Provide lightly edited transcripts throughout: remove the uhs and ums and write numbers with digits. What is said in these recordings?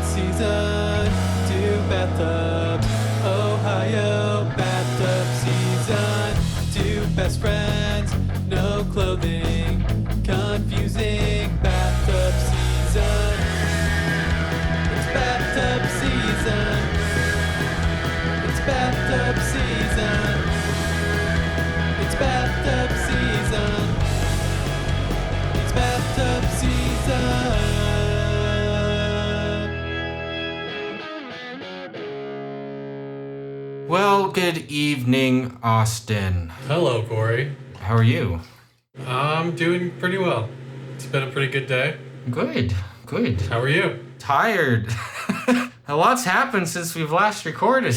season 2 Bathtub, Ohio. Bathtub season 2, best friends, no clothing, confusing. Bathtub season, it's bathtub season, it's bathtub season, it's bathtub season, it's bathtub season. Well, good evening, Austin. Hello, Corey. How are you? I'm doing pretty well. It's been a pretty good day. Good. How are you? Tired. A lot's happened since we've last recorded.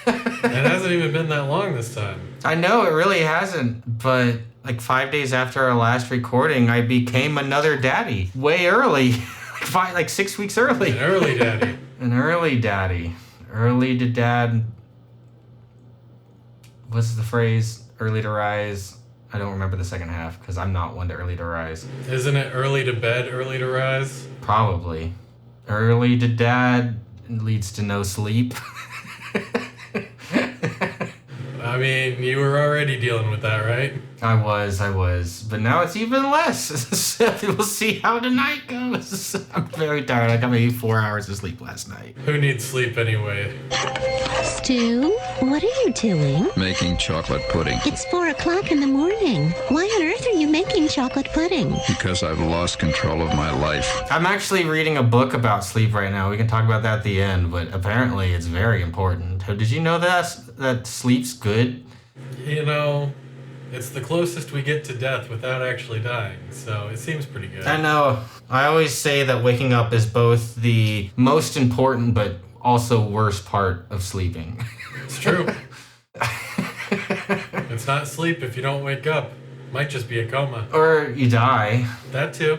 It hasn't even been that long this time. I know, it really hasn't, but like 5 days after our last recording, I became another daddy. Way early. like 6 weeks early. An early daddy. An early daddy. Early to dad. What's the phrase? Early to rise. I don't remember the second half because I'm not one to early to rise. Isn't it early to bed, early to rise? Probably. Early to dad leads to no sleep. I mean, you were already dealing with that, right? I was. But now it's even less. So we'll see how tonight goes. I'm very tired. I got maybe 4 hours of sleep last night. Who needs sleep anyway? Stu, what are you doing? Making chocolate pudding. It's 4 o'clock in the morning. Why on earth are you making chocolate pudding? Because I've lost control of my life. I'm actually reading a book about sleep right now. We can talk about that at the end, but apparently it's very important. Did you know that sleep's good? You know, it's the closest we get to death without actually dying, so it seems pretty good. I know. I always say that waking up is both the most important but also worst part of sleeping. It's true. It's not sleep if you don't wake up. Might just be a coma. Or you die. That too.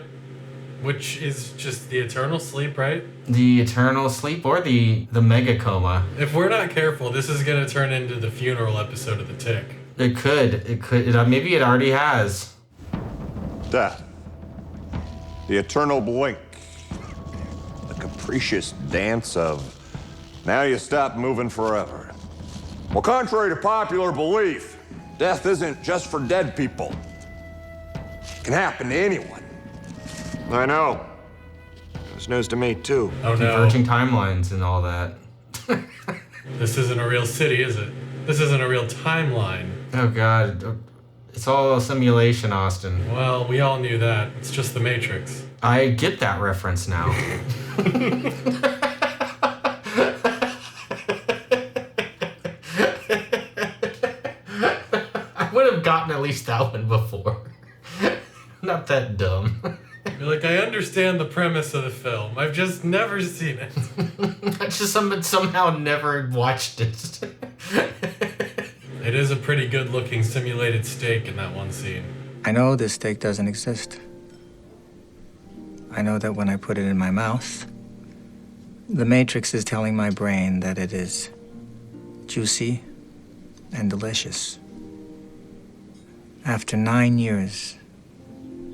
Which is just the eternal sleep, right? The eternal sleep or the mega coma. If we're not careful, this is going to turn into the funeral episode of The Tick. It could. Maybe it already has. Death. The eternal blink. The capricious dance of now you stop moving forever. Well, contrary to popular belief, death isn't just for dead people. It can happen to anyone. I know. It's news to me, too. Oh no. Converging timelines and all that. This isn't a real city, is it? This isn't a real timeline. Oh, God. It's all a simulation, Austin. Well, we all knew that. It's just the Matrix. I get that reference now. I would have gotten at least that one before. Not that dumb. You're like, I understand the premise of the film. I've just never seen it. I just somehow never watched it. It is a pretty good-looking simulated steak in that one scene. I know this steak doesn't exist. I know that when I put it in my mouth, the Matrix is telling my brain that it is juicy and delicious. After 9 years,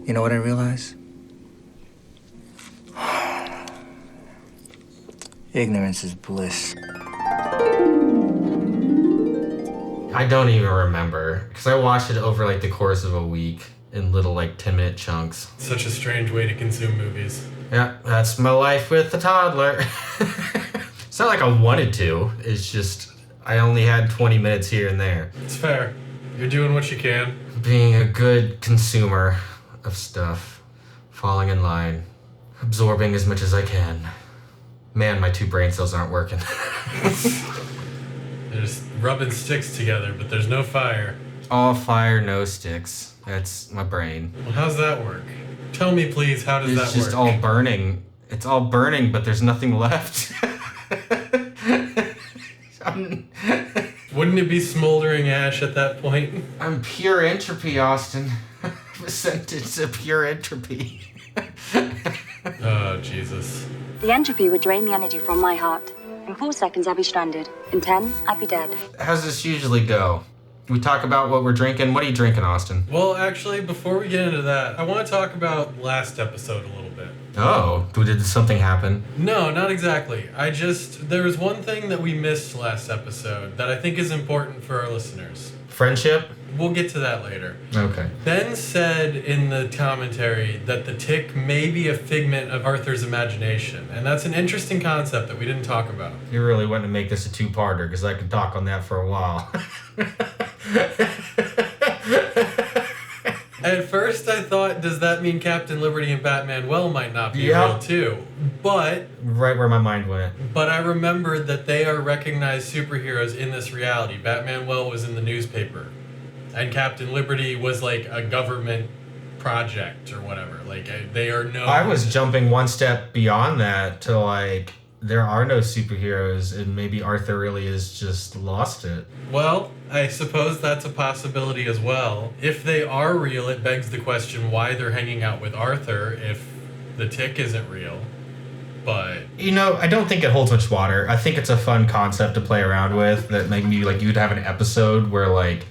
you know what I realize? Ignorance is bliss. I don't even remember, because I watched it over like the course of a week in little like 10-minute chunks. Such a strange way to consume movies. Yeah, that's my life with a toddler. It's not like I wanted to, it's just I only had 20 minutes here and there. It's fair. You're doing what you can. Being a good consumer of stuff, falling in line, absorbing as much as I can. Man, my 2 brain cells aren't working. They're just rubbing sticks together, but there's no fire. All fire, no sticks. That's my brain. Well, how's that work? Tell me, please, how does that work? It's just all burning. It's all burning, but there's nothing left. Wouldn't it be smoldering ash at that point? I'm pure entropy, Austin. I'm a sentence of pure entropy. Oh, Jesus. The entropy would drain the energy from my heart. In 4 seconds, I'd be stranded. In 10, I'd be dead. How's this usually go? We talk about what we're drinking. What are you drinking, Austin? Well, actually, before we get into that, I want to talk about last episode a little bit. Oh, did something happen? No, not exactly. There was one thing that we missed last episode that I think is important for our listeners. Friendship? We'll get to that later. Okay. Ben said in the commentary that the tick may be a figment of Arthur's imagination, and that's an interesting concept that we didn't talk about. You really want to make this a two-parter, because I could talk on that for a while. At first I thought, does that mean Captain Liberty and Batman Well might not be Yep. real too? But Right where my mind went. I remembered that they are recognized superheroes in this reality. Batman Well was in the newspaper, and Captain Liberty was like a government project or whatever. Like they are known. I was jumping one step beyond that to like, there are no superheroes, and maybe Arthur really is just lost it. Well, I suppose that's a possibility as well. If they are real, it begs the question why they're hanging out with Arthur if the tick isn't real. But You know, I don't think it holds much water. I think it's a fun concept to play around with, that maybe like you'd have an episode where like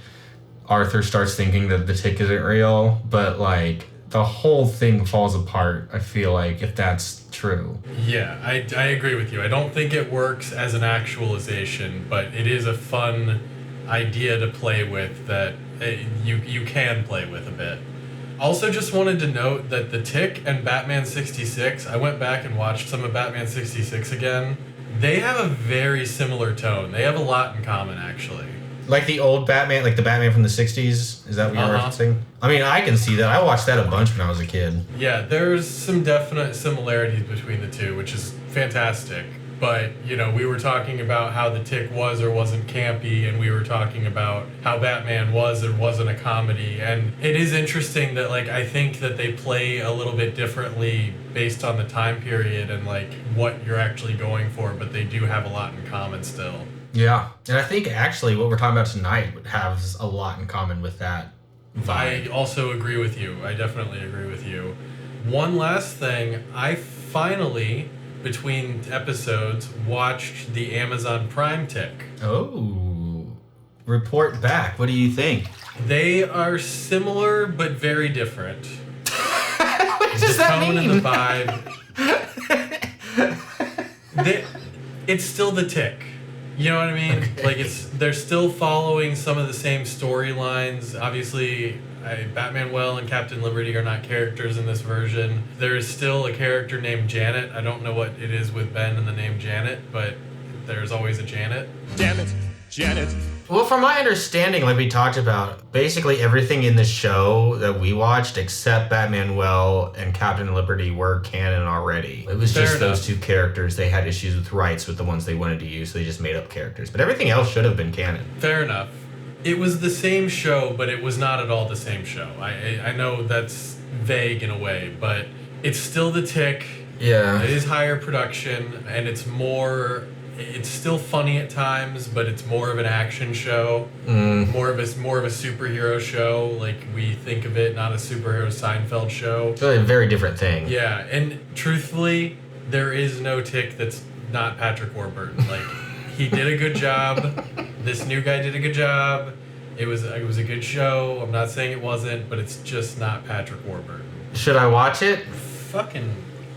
Arthur starts thinking that the tick isn't real, but like the whole thing falls apart, I feel like, if that's true. yeah, I agree with you. I don't think it works as an actualization, but it is a fun idea to play with that you can play with a bit. Also, just wanted to note that The Tick and Batman 66, I went back and watched some of Batman 66 again. They have a very similar tone. They have a lot in common, actually. Like the old Batman, like the Batman from the 60s? Is that what you're referencing? I mean, I can see that. I watched that a bunch when I was a kid. Yeah, there's some definite similarities between the two, which is fantastic. But, you know, we were talking about how The Tick was or wasn't campy, and we were talking about how Batman was or wasn't a comedy. And it is interesting that, like, I think that they play a little bit differently based on the time period and, like, what you're actually going for, but they do have a lot in common still. Yeah. And I think actually what we're talking about tonight has a lot in common with that vibe. I also agree with you. I definitely agree with you. One last thing, I finally, between episodes, watched the Amazon Prime Tick. Oh. Report back. What do you think? They are similar but very different. What does that tone mean? and the vibe. It's still the Tick. You know what I mean? Okay. Like they're still following some of the same storylines. Obviously, Batman Well and Captain Liberty are not characters in this version. There is still a character named Janet. I don't know what it is with Ben and the name Janet, but there's always a Janet. Damn it, Janet. Well, from my understanding, like we talked about, basically everything in the show that we watched except Batman Well and Captain Liberty were canon already. It was Fair just enough. those two characters. They had issues with rights with the ones they wanted to use, so they just made up characters. But everything else should have been canon. Fair enough. It was the same show, but it was not at all the same show. I know that's vague in a way, but it's still the Tick. Yeah. It is higher production, and it's still funny at times, but it's more of an action show, more of a superhero show, like we think of it, not a superhero Seinfeld show. It's really a very different thing. Yeah, and truthfully, there is no Tick that's not Patrick Warburton. Like, he did a good job. This new guy did a good job. It was a good show. I'm not saying it wasn't, but it's just not Patrick Warburton. Should I watch it? Fucking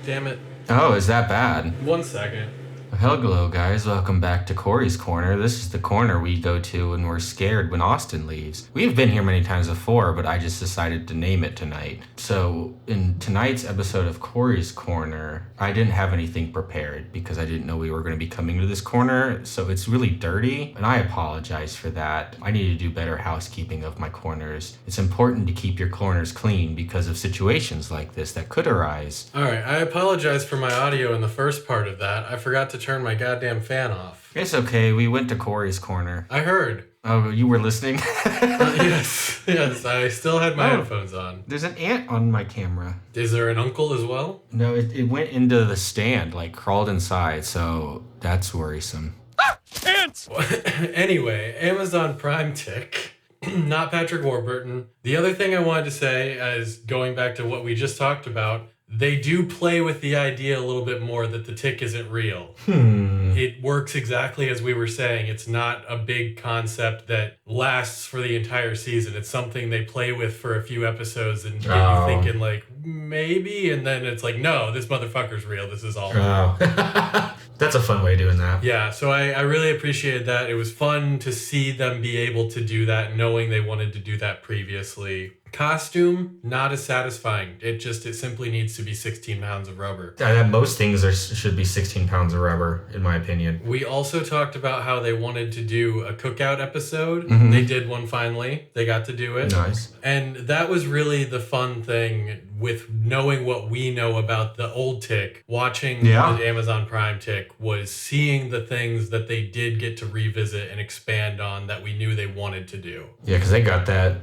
damn it. Oh, is that bad? 1 second. Hello, guys. Welcome back to Corey's Corner. This is the corner we go to when we're scared when Austin leaves. We've been here many times before, but I just decided to name it tonight. So, in tonight's episode of Corey's Corner, I didn't have anything prepared because I didn't know we were going to be coming to this corner, so it's really dirty, and I apologize for that. I need to do better housekeeping of my corners. It's important to keep your corners clean because of situations like this that could arise. Alright, I apologize for my audio in the first part of that. I forgot to turn my goddamn fan off. It's okay. We went to Corey's Corner. I heard. Oh, you were listening? Yes, I still had my headphones on. There's an ant on my camera. Is there an uncle as well? No, it went into the stand, like crawled inside, so that's worrisome. Ants! Anyway, Amazon Prime Tick. Not Patrick Warburton. The other thing I wanted to say is going back to what we just talked about, They do play with the idea a little bit more that the tick isn't real. It works exactly as we were saying. It's not a big concept that lasts for the entire season. It's something they play with for a few episodes and get you thinking like, maybe, and then it's like, no, this motherfucker's real. This is all real. That's a fun way of doing that. Yeah, so I really appreciated that. It was fun to see them be able to do that, knowing they wanted to do that previously. Costume, not as satisfying. It simply needs to be 16 pounds of rubber. Most things should be 16 pounds of rubber, in my opinion. We also talked about how they wanted to do a cookout episode. Mm-hmm. They did one finally. They got to do it. Nice. And that was really the fun thing with knowing what we know about the old Tick. Watching the Amazon Prime Tick was seeing the things that they did get to revisit and expand on that we knew they wanted to do. Yeah, because they got that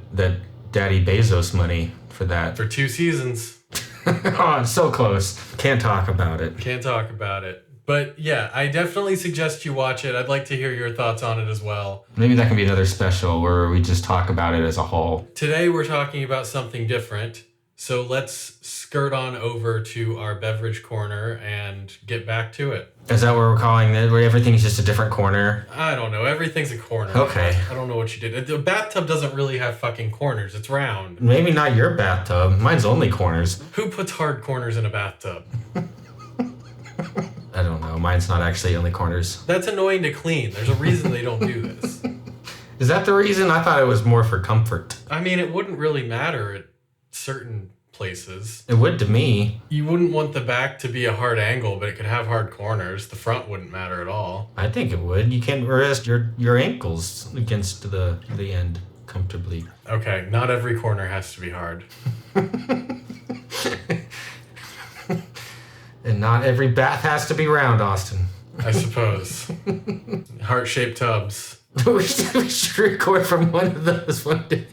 Daddy Bezos money for that. For 2 seasons. Oh, it's so close. Can't talk about it. But yeah, I definitely suggest you watch it. I'd like to hear your thoughts on it as well. Maybe that can be another special where we just talk about it as a whole. Today we're talking about something different. So let's skirt on over to our beverage corner and get back to it. Is that what we're calling it? Where everything's just a different corner? I don't know. Everything's a corner. Okay. I don't know what you did. The bathtub doesn't really have fucking corners. It's round. Maybe not your bathtub. Mine's only corners. Who puts hard corners in a bathtub? I don't know. Mine's not actually only corners. That's annoying to clean. There's a reason they don't do this. Is that the reason? I thought it was more for comfort. I mean, it wouldn't really matter at certain places. It would to me. You wouldn't want the back to be a hard angle, but it could have hard corners. The front wouldn't matter at all. I think it would. You can't rest your ankles against the end comfortably. Okay, not every corner has to be hard. And not every bath has to be round, Austin. I suppose. Heart-shaped tubs. We should record from one of those one day.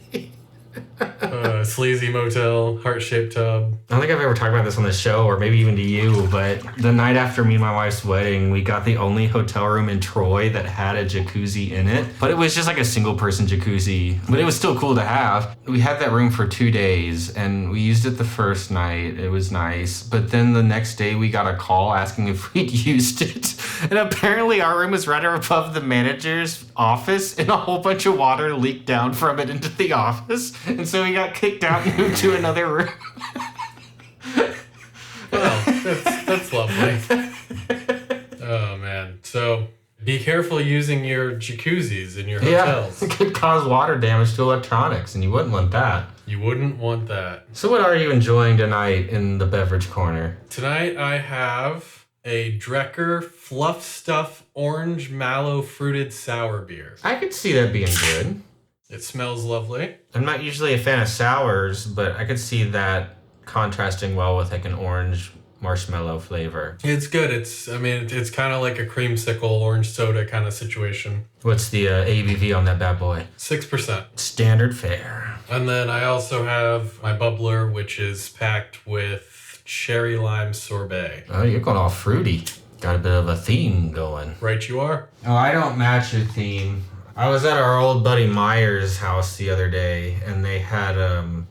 Sleazy motel, heart-shaped tub. I don't think I've ever talked about this on the show, or maybe even to you, but the night after me and my wife's wedding, we got the only hotel room in Troy that had a jacuzzi in it. But it was just like a single-person jacuzzi. But it was still cool to have. We had that room for 2 days, and we used it the first night. It was nice. But then the next day, we got a call asking if we'd used it. And apparently our room was right above the manager's office, and a whole bunch of water leaked down from it into the office. And so we got kicked out and moved to another room. Well, that's lovely. Oh, man. So be careful using your jacuzzis in your hotels. Yeah, it could cause water damage to electronics, and you wouldn't want that. You wouldn't want that. So what are you enjoying tonight in the beverage corner? Tonight I have a Drecker Fluff Stuff Orange Mallow Fruited Sour Beer. I could see that being good. It smells lovely. I'm not usually a fan of sours, but I could see that contrasting well with like an orange marshmallow flavor. It's good. It's kind of like a creamsicle orange soda kind of situation. What's the ABV on that bad boy? 6%. Standard fare. And then I also have my bubbler, which is packed with cherry lime sorbet. Oh, you're going all fruity. Got a bit of a theme going. Right you are. Oh, I don't match your theme. I was at our old buddy Meyer's house the other day, and they had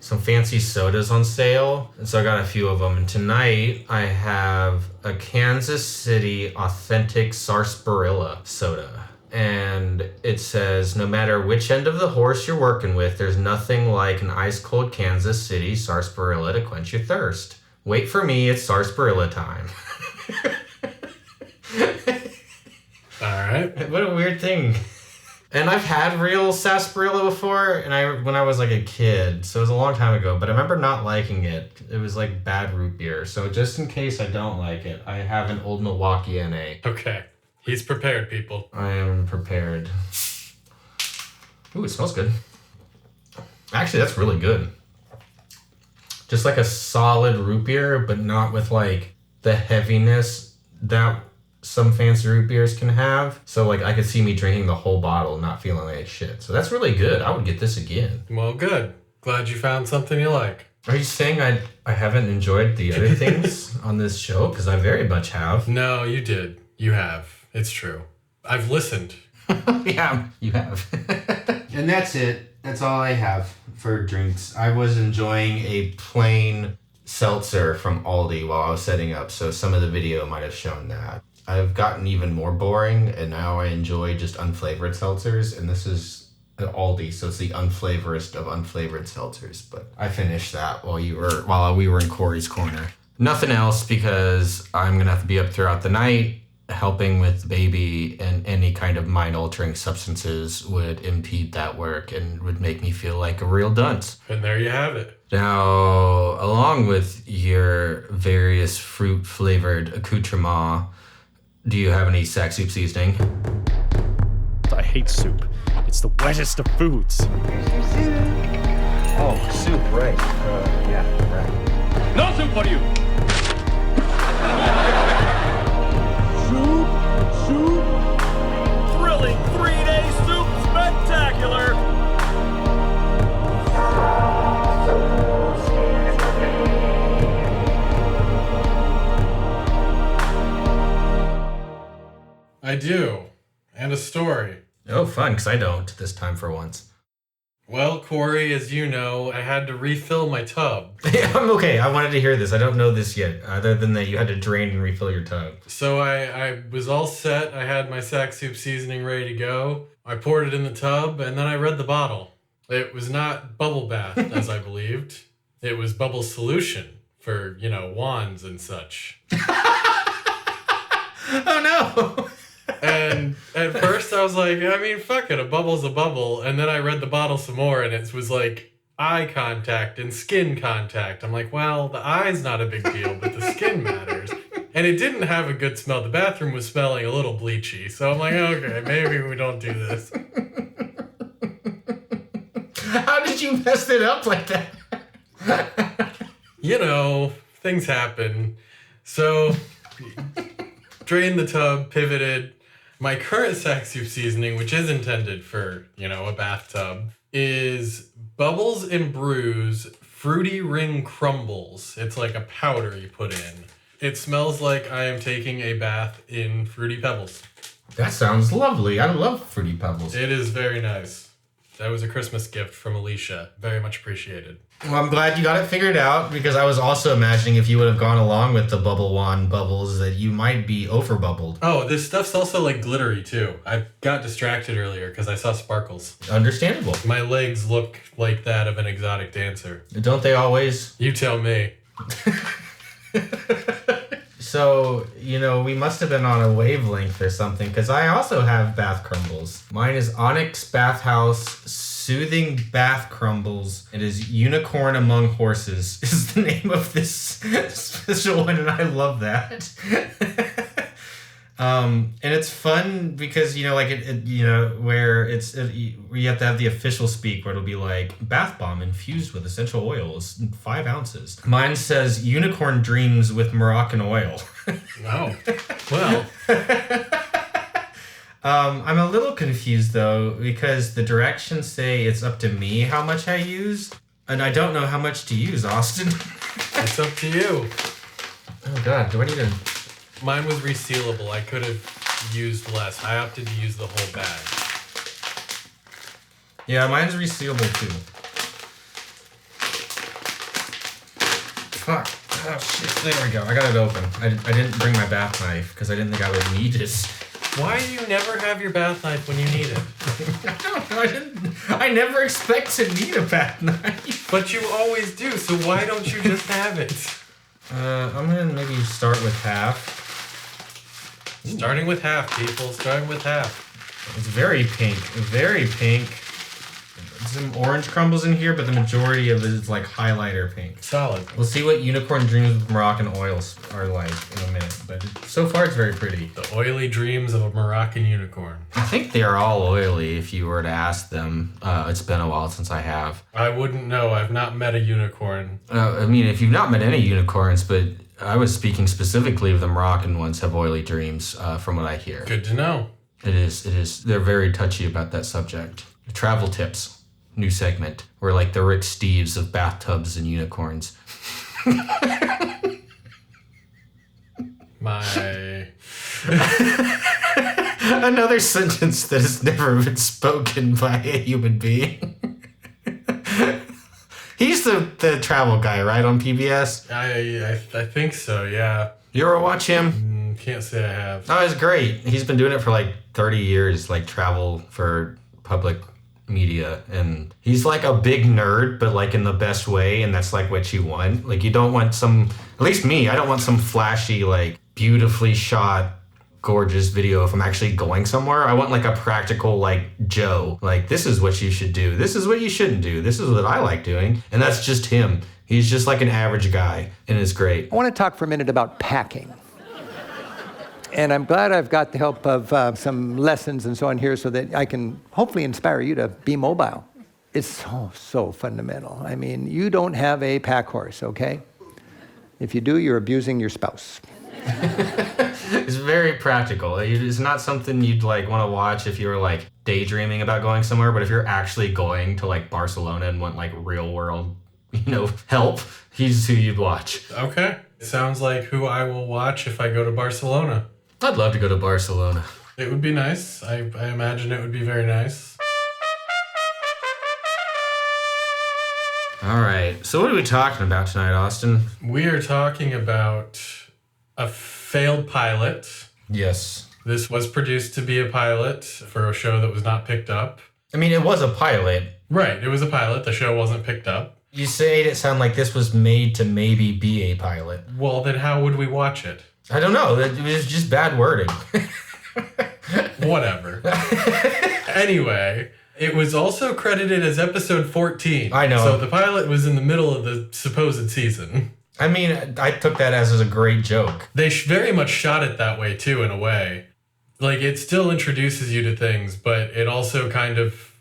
some fancy sodas on sale, and so I got a few of them. And tonight, I have a Kansas City authentic sarsaparilla soda. And it says, no matter which end of the horse you're working with, there's nothing like an ice-cold Kansas City sarsaparilla to quench your thirst. Wait for me, it's sarsaparilla time. All right. What a weird thing. And I've had real sarsaparilla before, and when I was like a kid, so it was a long time ago, but I remember not liking it. It was like bad root beer. So just in case I don't like it, I have an Old Milwaukee NA. Okay. He's prepared, people. I am prepared. Ooh, it smells good. Actually, that's really good. Just like a solid root beer, but not with like the heaviness that some fancy root beers can have. So like I could see me drinking the whole bottle and not feeling like shit. So that's really good. I would get this again. Well, good. Glad you found something you like. Are you saying I haven't enjoyed the other things on this show? Because I very much have. No, you did. You have. It's true. I've listened. Yeah, you have. And that's it. That's all I have for drinks. I was enjoying a plain seltzer from Aldi while I was setting up, so some of the video might have shown that. I've gotten even more boring, and now I enjoy just unflavored seltzers, and this is Aldi, so it's the unflavorest of unflavored seltzers. But I finished that while we were in Corey's corner. Nothing else, because I'm gonna have to be up throughout the night helping with the baby, and any kind of mind-altering substances would impede that work and would make me feel like a real dunce. And there you have it. Now, along with your various fruit-flavored accoutrements, do you have any sack soup seasoning? I hate soup. It's the wettest of foods. Oh, soup, right. Yeah, right. No soup for you! Soup! Thrilling 3-day soup spectacular! I do. And a story. Oh, fun, because I don't this time for once. Well, Corey, as you know, I had to refill my tub. I'm okay. I wanted to hear this. I don't know this yet, other than that you had to drain and refill your tub. So I was all set. I had my sack soup seasoning ready to go. I poured it in the tub, and then I read the bottle. It was not bubble bath, as I believed. It was bubble solution for, wands and such. Oh, no! And at first I was like, fuck it, a bubble's a bubble. And then I read the bottle some more, and it was like eye contact and skin contact. I'm like, well, the eye's not a big deal, but the skin matters. And it didn't have a good smell. The bathroom was smelling a little bleachy. So I'm like, okay, maybe we don't do this. How did you mess it up like that? Things happen. So drained the tub, pivoted. My current sack soup seasoning, which is intended for, a bathtub, is Bubbles and Brews Fruity Ring Crumbles. It's like a powder you put in. It smells like I am taking a bath in Fruity Pebbles. That sounds lovely. I love Fruity Pebbles. It is very nice. That was a Christmas gift from Alicia. Very much appreciated. Well, I'm glad you got it figured out, because I was also imagining if you would have gone along with the bubble wand bubbles that you might be over bubbled. Oh, this stuff's also like glittery too. I got distracted earlier because I saw sparkles. Understandable. My legs look like that of an exotic dancer. Don't they always? You tell me. So, we must have been on a wavelength or something, because I also have bath crumbles. Mine is Onyx Bathhouse Soothing Bath Crumbles. It is Unicorn Among Horses is the name of this special one, and I love that. And it's fun because, where you have to have the official speak, where it'll be like, bath bomb infused with essential oils, 5 ounces. Mine says unicorn dreams with Moroccan oil. Oh, well. I'm a little confused though, because the directions say it's up to me how much I use, and I don't know how much to use, Austin. It's up to you. Oh God, do I need to... Mine was resealable. I could have used less. I opted to use the whole bag. Yeah, mine's resealable too. Fuck. Oh shit, there we go. I got it open. I didn't bring my bath knife because I didn't think I would need it. Why do you never have your bath knife when you need it? I don't know. I never expect to need a bath knife. But you always do, so why don't you just have it? I'm gonna maybe start with half. Starting with half, people. Starting with half. It's very pink. Very pink. Some orange crumbles in here, but the majority of it is like highlighter pink. Solid. We'll see what unicorn dreams with Moroccan oils are like in a minute, but so far it's very pretty. The oily dreams of a Moroccan unicorn. I think they are all oily if you were to ask them. It's been a while since I have. I wouldn't know. I've not met a unicorn. If you've not met any unicorns, but I was speaking specifically of the Moroccan ones have oily dreams, from what I hear. Good to know. It is. They're very touchy about that subject. Travel tips. New segment. We're like the Rick Steves of bathtubs and unicorns. Another sentence that has never been spoken by a human being. He's the travel guy, right, on PBS? I think so, yeah. You ever watch him? Can't say I have. Oh, he's great. He's been doing it for like 30 years, like travel for public media. And he's like a big nerd, but like in the best way. And that's like what you want. Like you don't want some, at least me, I don't want some flashy, like beautifully shot, gorgeous video if I'm actually going somewhere. I want like a practical, like Joe, like this is what you should do. This is what you shouldn't do. This is what I like doing. And that's just him. He's just like an average guy and it's great. I want to talk for a minute about packing. And I'm glad I've got the help of some lessons and so on here so that I can hopefully inspire you to be mobile. It's so fundamental. I mean, you don't have a pack horse, okay? If you do, you're abusing your spouse. It's very practical. It's not something you'd like want to watch if you were like daydreaming about going somewhere, but if you're actually going to like Barcelona and want like real world, help, he's who you'd watch. Okay. Sounds like who I will watch if I go to Barcelona. I'd love to go to Barcelona. It would be nice. I imagine it would be very nice. All right. So what are we talking about tonight, Austin? We are talking about a failed pilot. Yes. This was produced to be a pilot for a show that was not picked up. I mean, it was a pilot. Right. It was a pilot. The show wasn't picked up. You made it sound like this was made to maybe be a pilot. Well, then how would we watch it? I don't know. It was just bad wording. Whatever. Anyway, it was also credited as episode 14. I know. So the pilot was in the middle of the supposed season. I mean, I took that as a great joke. They very much shot it that way, too, in a way. Like, it still introduces you to things, but it also kind of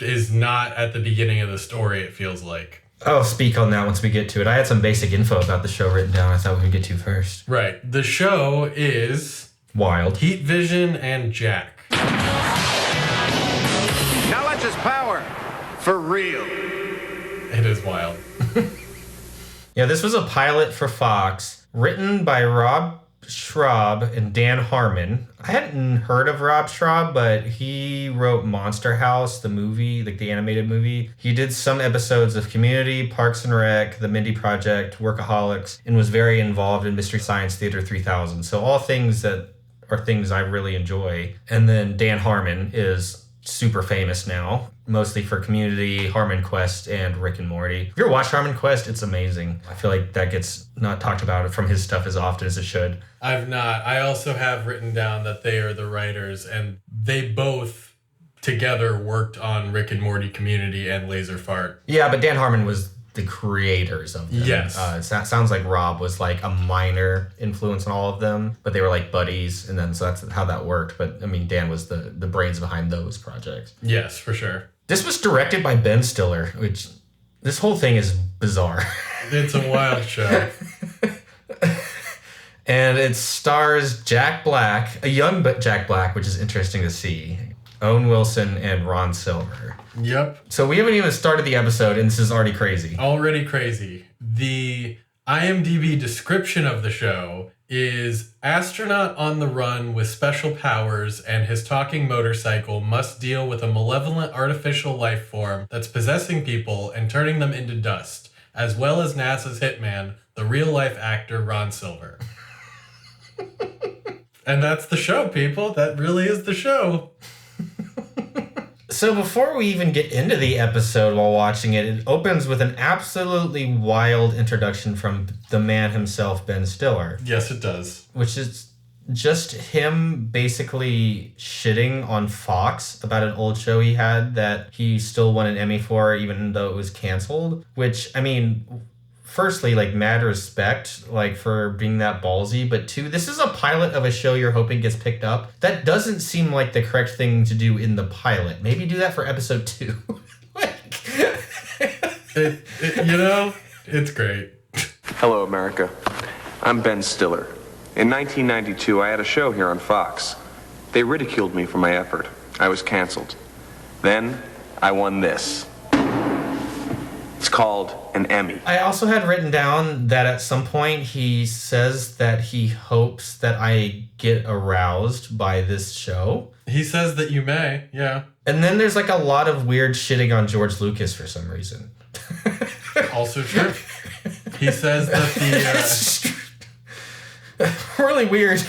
is not at the beginning of the story, it feels like. I'll speak on that once we get to it. I had some basic info about the show written down I thought we would get to first. Right. The show is... Wild. Heat Vision and Jack. Now let's just power. For real. It is wild. Yeah, this was a pilot for Fox, written by Rob Schrab and Dan Harmon. I hadn't heard of Rob Schrab, but he wrote Monster House, the movie, like the animated movie. He did some episodes of Community, Parks and Rec, The Mindy Project, Workaholics, and was very involved in Mystery Science Theater 3000. So all things that are things I really enjoy. And then Dan Harmon is super famous now, mostly for Community, Harmon Quest, and Rick and Morty. If you ever watch Harmon Quest, it's amazing. I feel like that gets not talked about from his stuff as often as it should. I've not. I also have written down that they are the writers, and they both together worked on Rick and Morty, Community, and Laser Fart. Yeah, but Dan Harmon was the creators of them. Yes. It sounds like Rob was like a minor influence on all of them, but they were like buddies, and then so that's how that worked. But I mean, Dan was the brains behind those projects. Yes, for sure. This was directed by Ben Stiller, which this whole thing is bizarre. It's a wild show. And it stars Jack Black, a young Jack Black, which is interesting to see. Owen Wilson and Ron Silver. Yep. So we haven't even started the episode, and this is already crazy. Already crazy. The IMDb description of the show is astronaut on the run with special powers and his talking motorcycle must deal with a malevolent artificial life form that's possessing people and turning them into dust, as well as NASA's hitman, the real-life actor Ron Silver. And that's the show, people. That really is the show. So before we even get into the episode while watching it, it opens with an absolutely wild introduction from the man himself, Ben Stiller. Yes, it does. Which is just him basically shitting on Fox about an old show he had that he still won an Emmy for, even though it was canceled. Which, I mean, firstly, like, mad respect, like, for being that ballsy. But two, this is a pilot of a show you're hoping gets picked up. That doesn't seem like the correct thing to do in the pilot. Maybe do that for episode 2. It's great. Hello, America. I'm Ben Stiller. In 1992, I had a show here on Fox. They ridiculed me for my effort. I was canceled. Then, I won this. It's called an Emmy. I also had written down that at some point he says that he hopes that I get aroused by this show. He says that you may, yeah. And then there's like a lot of weird shitting on George Lucas for some reason. Also true. He says that really weird.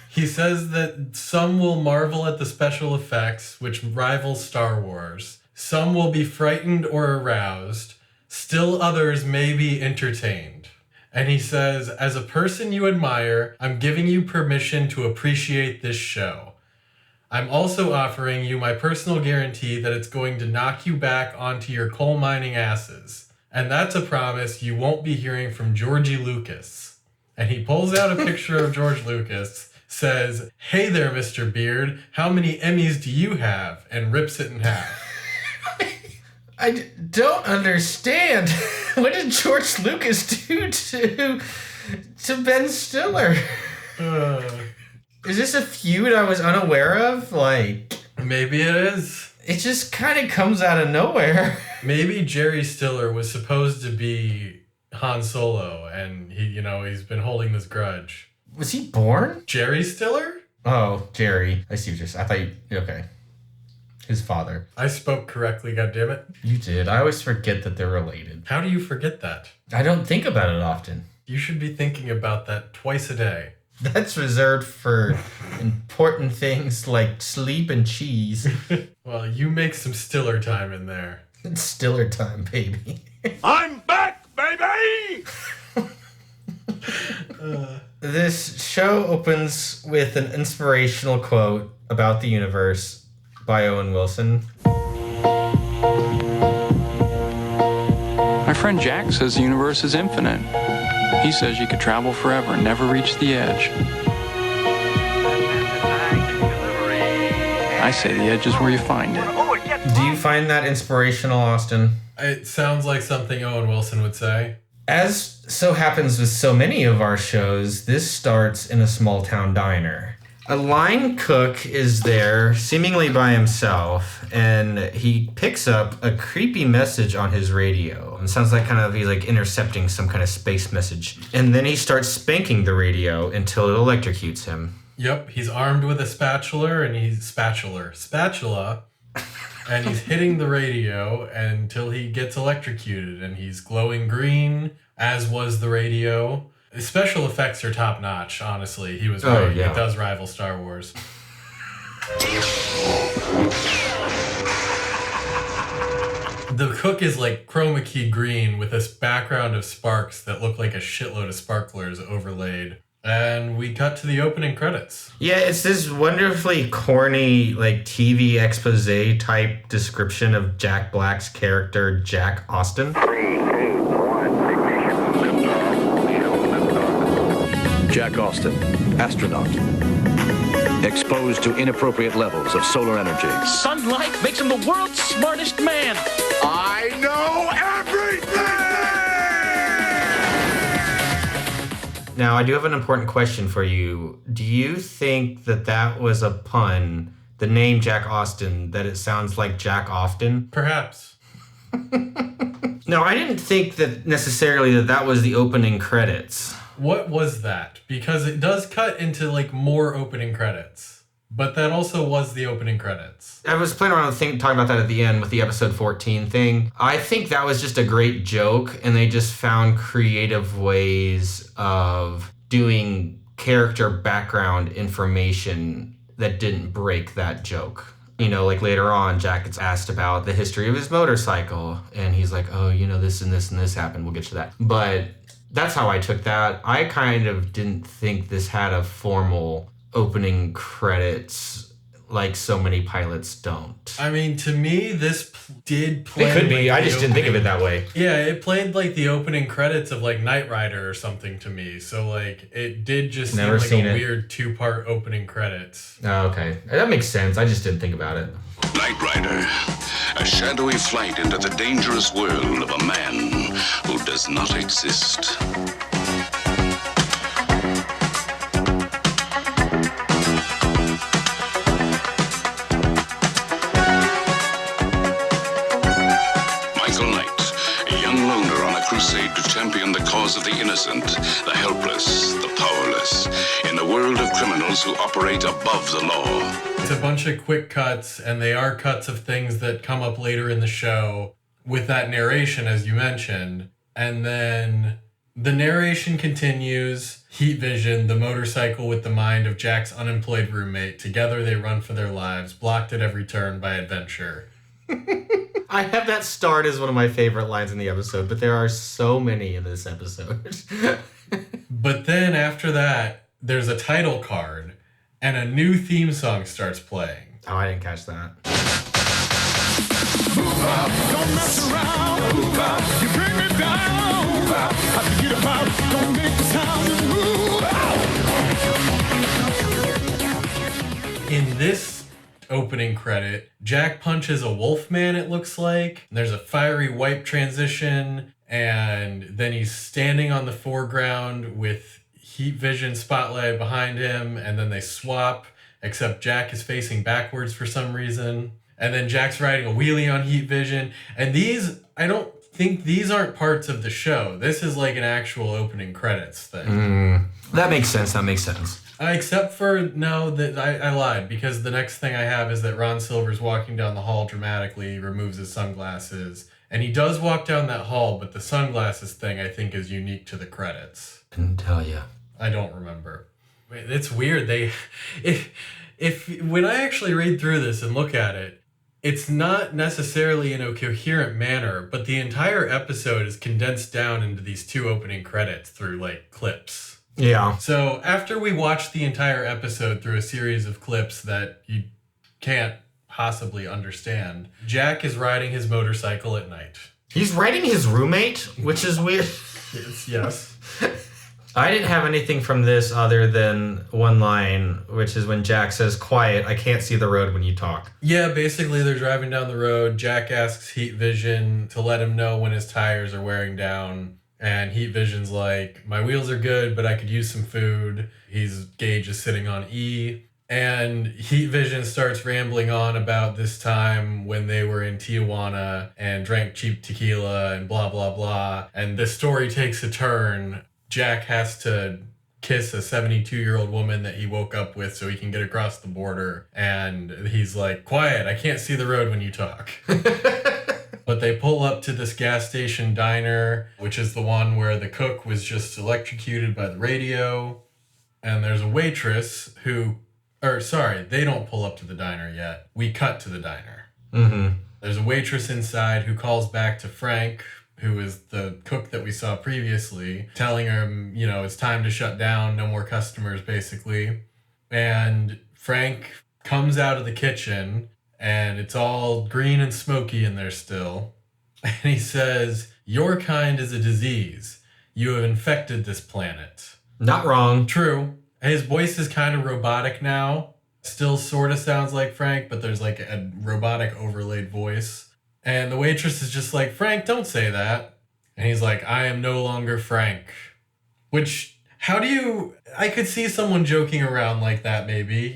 He says that some will marvel at the special effects, which rival Star Wars. Some will be frightened or aroused. Still others may be entertained. And he says, as a person you admire, I'm giving you permission to appreciate this show. I'm also offering you my personal guarantee that it's going to knock you back onto your coal mining asses. And that's a promise you won't be hearing from Georgie Lucas. And he pulls out a picture of George Lucas, says, hey there, Mr. Beard, how many Emmys do you have? And rips it in half. I don't understand. What did George Lucas do to Ben Stiller? Is this a feud I was unaware of? Maybe it is. It just kind of comes out of nowhere. Maybe Jerry Stiller was supposed to be Han Solo, and he's been holding this grudge. Was he born? Jerry Stiller? Oh, Jerry. I see what you're saying. I thought okay. His father. I spoke correctly, goddammit. You did. I always forget that they're related. How do you forget that? I don't think about it often. You should be thinking about that twice a day. That's reserved for important things like sleep and cheese. Well, you make some Stiller time in there. It's Stiller time, baby. I'm back, baby! This show opens with an inspirational quote about the universe by Owen Wilson. My friend Jack says the universe is infinite. He says you could travel forever and never reach the edge. I say the edge is where you find it. Do you find that inspirational, Austin? It sounds like something Owen Wilson would say. As so happens with so many of our shows, this starts in a small town diner. A line cook is there, seemingly by himself, and he picks up a creepy message on his radio. It sounds like he's intercepting some kind of space message. And then he starts spanking the radio until it electrocutes him. Yep, he's armed with a spatula, and he's hitting the radio until he gets electrocuted, and he's glowing green, as was the radio. The special effects are top notch, honestly. He was right. Oh, yeah. It does rival Star Wars. The cook is chroma key green with this background of sparks that look like a shitload of sparklers overlaid. And we cut to the opening credits. Yeah, it's this wonderfully corny, TV expose type description of Jack Black's character, Jack Austin. 3, 2, 1, ignition. Jack Austin, astronaut. Exposed to inappropriate levels of solar energy. Sunlight makes him the world's smartest man. I know everything! Now, I do have an important question for you. Do you think that was a pun, the name Jack Austin, that it sounds like Jack Often? Perhaps. No, I didn't think that necessarily that was the opening credits. What was that? Because it does cut into more opening credits. But that also was the opening credits. I was playing around talking about that at the end with the episode 14 thing. I think that was just a great joke, and they just found creative ways of doing character background information that didn't break that joke. Later on, Jack gets asked about the history of his motorcycle, and he's like, oh, this and this and this happened. We'll get to that. But that's how I took that. I kind of didn't think this had a formal opening credits like so many pilots don't. I mean, to me, this did play. It could be. I just didn't think of it that way. Yeah, it played the opening credits of Knight Rider or something to me. So it did just Never seem like a weird 2-part opening credits. Oh, okay. That makes sense. I just didn't think about it. Knight Rider, a shadowy flight into the dangerous world of a man who does not exist. To champion the cause of the innocent, the helpless, the powerless, in a world of criminals who operate above the law. It's a bunch of quick cuts, and they are cuts of things that come up later in the show. with that narration, as you mentioned. And then the narration continues. Heat vision, the motorcycle with the mind of Jack's unemployed roommate. Together they run for their lives, blocked at every turn by adventure. I have that start as one of my favorite lines in the episode, but there are so many in this episode. But then after that, there's a title card, and a new theme song starts playing. Oh, I didn't catch that. Don't mess around. You bring me down. I forget about. Don't make the sound and move. In this opening credit, Jack punches a wolf man, it looks like. There's a fiery wipe transition, and then he's standing on the foreground with heat vision spotlight behind him, and then they swap, except Jack is facing backwards for some reason. And then Jack's riding a wheelie on heat vision. And these, I don't think these aren't parts of the show. This is like an actual opening credits thing. That makes sense. Except for, no, that I lied, because the next thing I have is that Ron Silver's walking down the hall dramatically, removes his sunglasses. And he does walk down that hall, but the sunglasses thing I think is unique to the credits. Couldn't tell you. I don't remember. It's weird. If when I actually read through this and look at it, it's not necessarily in a coherent manner, but the entire episode is condensed down into these two opening credits through like clips. Yeah. So after we watch the entire episode through a series of clips that you can't possibly understand, Jack is riding his motorcycle at night. He's riding his roommate, which is weird. Yes. I didn't have anything from this other than one line, which is when Jack says, "Quiet, I can't see the road when you talk." Yeah, basically they're driving down the road. Jack asks Heat Vision to let him know when his tires are wearing down. And Heat Vision's like, "My wheels are good, but I could use some food." Gage is sitting on E. And Heat Vision starts rambling on about this time when they were in Tijuana and drank cheap tequila and blah, blah, blah. And the story takes a turn. Jack has to kiss a 72-year-old woman that he woke up with so he can get across the border. And he's like, "Quiet, I can't see the road when you talk." But they pull up to this gas station diner, which is the one where the cook was just electrocuted by the radio. And there's a waitress they don't pull up to the diner yet. We cut to the diner. Mm-hmm. There's a waitress inside who calls back to Frank, who is the cook that we saw previously, telling him, it's time to shut down, no more customers, basically. And Frank comes out of the kitchen, and it's all green and smoky in there still. And he says, "Your kind is a disease. You have infected this planet." Not wrong. True. His voice is kind of robotic now. Still sort of sounds like Frank, but there's like a robotic overlaid voice. And the waitress is just like, "Frank, don't say that." And he's like, "I am no longer Frank." Which, I could see someone joking around like that maybe,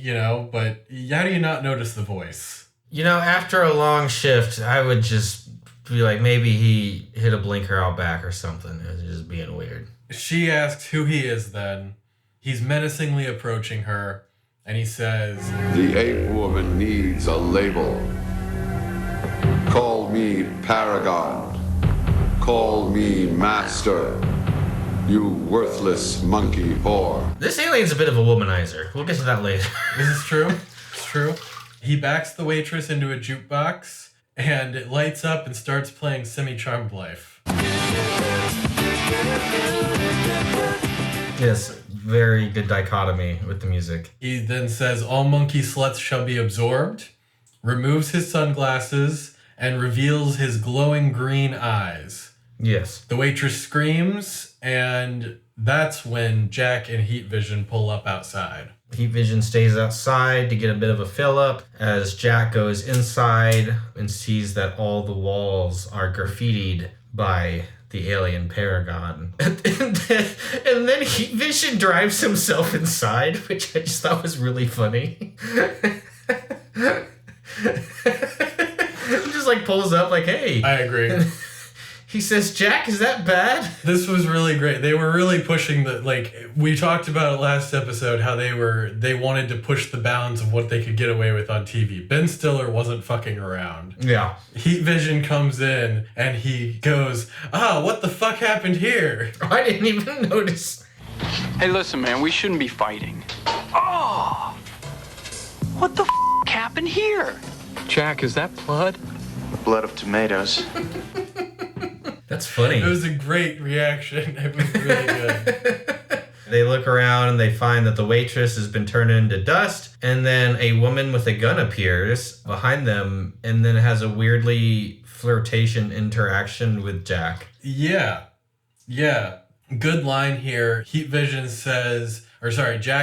but how do you not notice the voice? After a long shift, I would just be like, maybe he hit a blinker out back or something. It was just being weird. She asks who he is then. He's menacingly approaching her, and he says, "The ape woman needs a label. Call me Paragon. Call me Master. You worthless monkey whore." This alien's a bit of a womanizer. We'll get to that later. This is true. It's true. He backs the waitress into a jukebox, and it lights up and starts playing Semi-Charmed Life. Yes, very good dichotomy with the music. He then says, "All monkey sluts shall be absorbed," removes his sunglasses, and reveals his glowing green eyes. Yes. The waitress screams, and that's when Jack and Heat Vision pull up outside. Heat Vision stays outside to get a bit of a fill-up as Jack goes inside and sees that all the walls are graffitied by the alien Paragon. And then Heat Vision drives himself inside, which I just thought was really funny. He just pulls up like, "Hey." I agree. He says, Jack, is that bad? This was really great. They were really pushing we talked about it last episode, how they wanted to push the bounds of what they could get away with on TV. Ben Stiller wasn't fucking around. Yeah. Heat Vision comes in and he goes, what the fuck happened here? I didn't even notice. Hey, listen, man, we shouldn't be fighting. Oh! What the happened here? Jack, is that blood? The blood of tomatoes. That's funny. It was a great reaction. It was really good. They look around and they find that the waitress has been turned into dust, and then a woman with a gun appears behind them and then has a weirdly flirtation interaction with Jack. Yeah. Good line here. Jack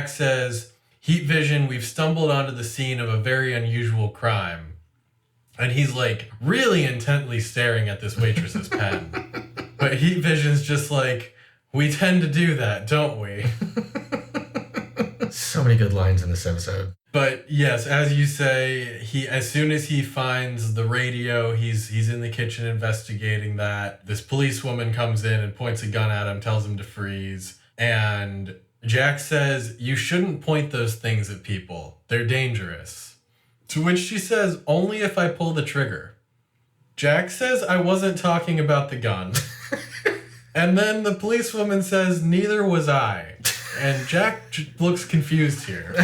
says, Heat Vision, we've stumbled onto the scene of a very unusual crime. And he's like really intently staring at this waitress's pen. But Heat Vision's just like, we tend to do that, don't we? So many good lines in this episode. But yes, as you say, as soon as he finds the radio, he's in the kitchen investigating that. This policewoman comes in and points a gun at him, tells him to freeze. And Jack says, you shouldn't point those things at people. They're dangerous. To which she says, only if I pull the trigger. Jack says, I wasn't talking about the gun. And then the policewoman says, neither was I. And Jack looks confused here.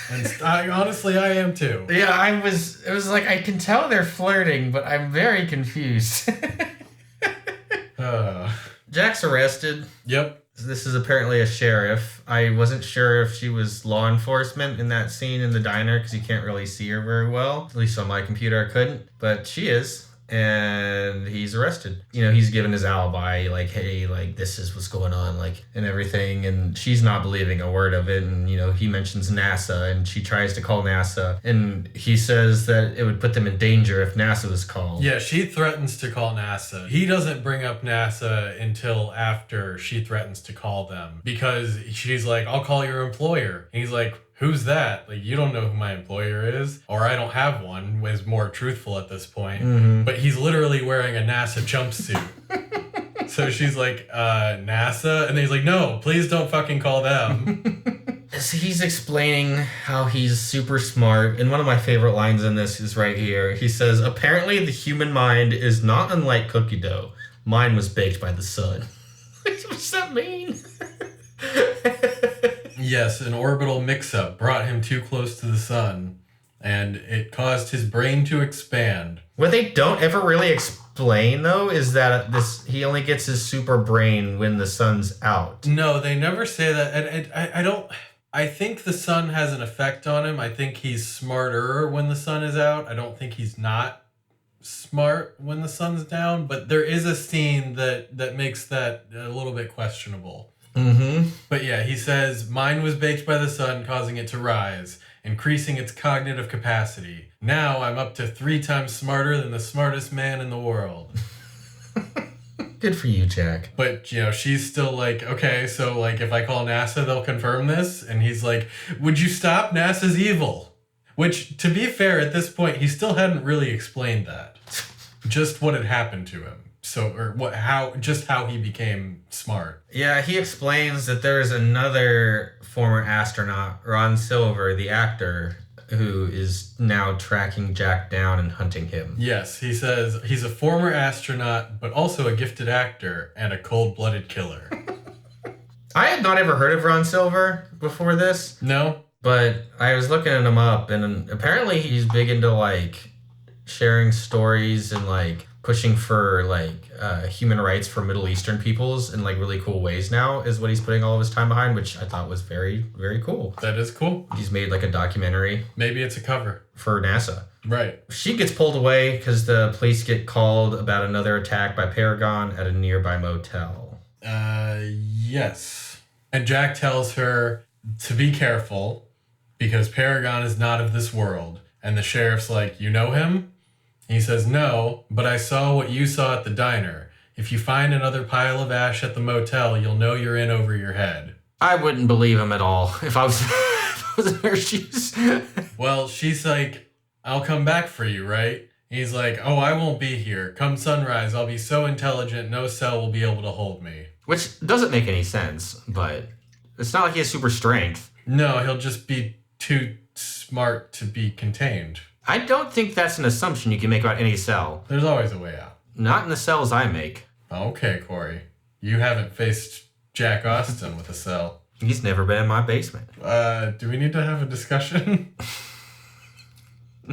And I am too. Yeah, it was like, I can tell they're flirting, but I'm very confused. Jack's arrested. Yep. This is apparently a sheriff. I wasn't sure if she was law enforcement in that scene in the diner because you can't really see her very well. At least on my computer I couldn't. But she is. And he's arrested. He's given his alibi, like, hey, like, this is what's going on, like, and everything. And she's not believing a word of it. And, he mentions NASA, and she tries to call NASA. And he says that it would put them in danger if NASA was called. Yeah, she threatens to call NASA. He doesn't bring up NASA until after she threatens to call them. Because she's like, I'll call your employer. And he's like, who's that? Like, you don't know who my employer is, or I don't have one, was more truthful at this point. Mm-hmm. But he's literally wearing a NASA jumpsuit. So she's like, NASA? And he's like, no, please don't fucking call them. So he's explaining how he's super smart. And one of my favorite lines in this is right here. He says, apparently the human mind is not unlike cookie dough. Mine was baked by the sun. What does that mean? Yes, an orbital mix-up brought him too close to the sun, and it caused his brain to expand. What they don't ever really explain, though, is that he only gets his super brain when the sun's out. No, they never say that, and I think the sun has an effect on him. I think he's smarter when the sun is out. I don't think he's not smart when the sun's down, but there is a scene that makes that a little bit questionable. Mm-hmm. But yeah, he says, mine was baked by the sun, causing it to rise, increasing its cognitive capacity. Now I'm up to 3 times smarter than the smartest man in the world. Good for you, Jack. But, she's still like, okay, so like if I call NASA, they'll confirm this? And he's like, would you stop? NASA's evil. Which, to be fair, at this point, he still hadn't really explained that. Just what had happened to him. How he became smart. Yeah, he explains that there is another former astronaut, Ron Silver, the actor, who is now tracking Jack down and hunting him. Yes, he says he's a former astronaut, but also a gifted actor and a cold-blooded killer. I had not ever heard of Ron Silver before this. No? But I was looking him up, and apparently he's big into, like, sharing stories and, like, pushing for human rights for Middle Eastern peoples in like really cool ways now is what he's putting all of his time behind, which I thought was very, very cool. That is cool. He's made like a documentary. Maybe it's a cover. For NASA. Right. She gets pulled away because the police get called about another attack by Paragon at a nearby motel. Yes. And Jack tells her to be careful because Paragon is not of this world. And the sheriff's like, you know him? He says, no, but I saw what you saw at the diner. If you find another pile of ash at the motel, you'll know you're in over your head. I wouldn't believe him at all if I was in her shoes. Well, she's like, I'll come back for you, right? He's like, oh, I won't be here. Come sunrise, I'll be so intelligent, no cell will be able to hold me. Which doesn't make any sense, but it's not like he has super strength. No, he'll just be too smart to be contained. I don't think that's an assumption you can make about any cell. There's always a way out. Not in the cells I make. Okay, Corey. You haven't faced Jack Austin with a cell. He's never been in my basement. Do we need to have a discussion?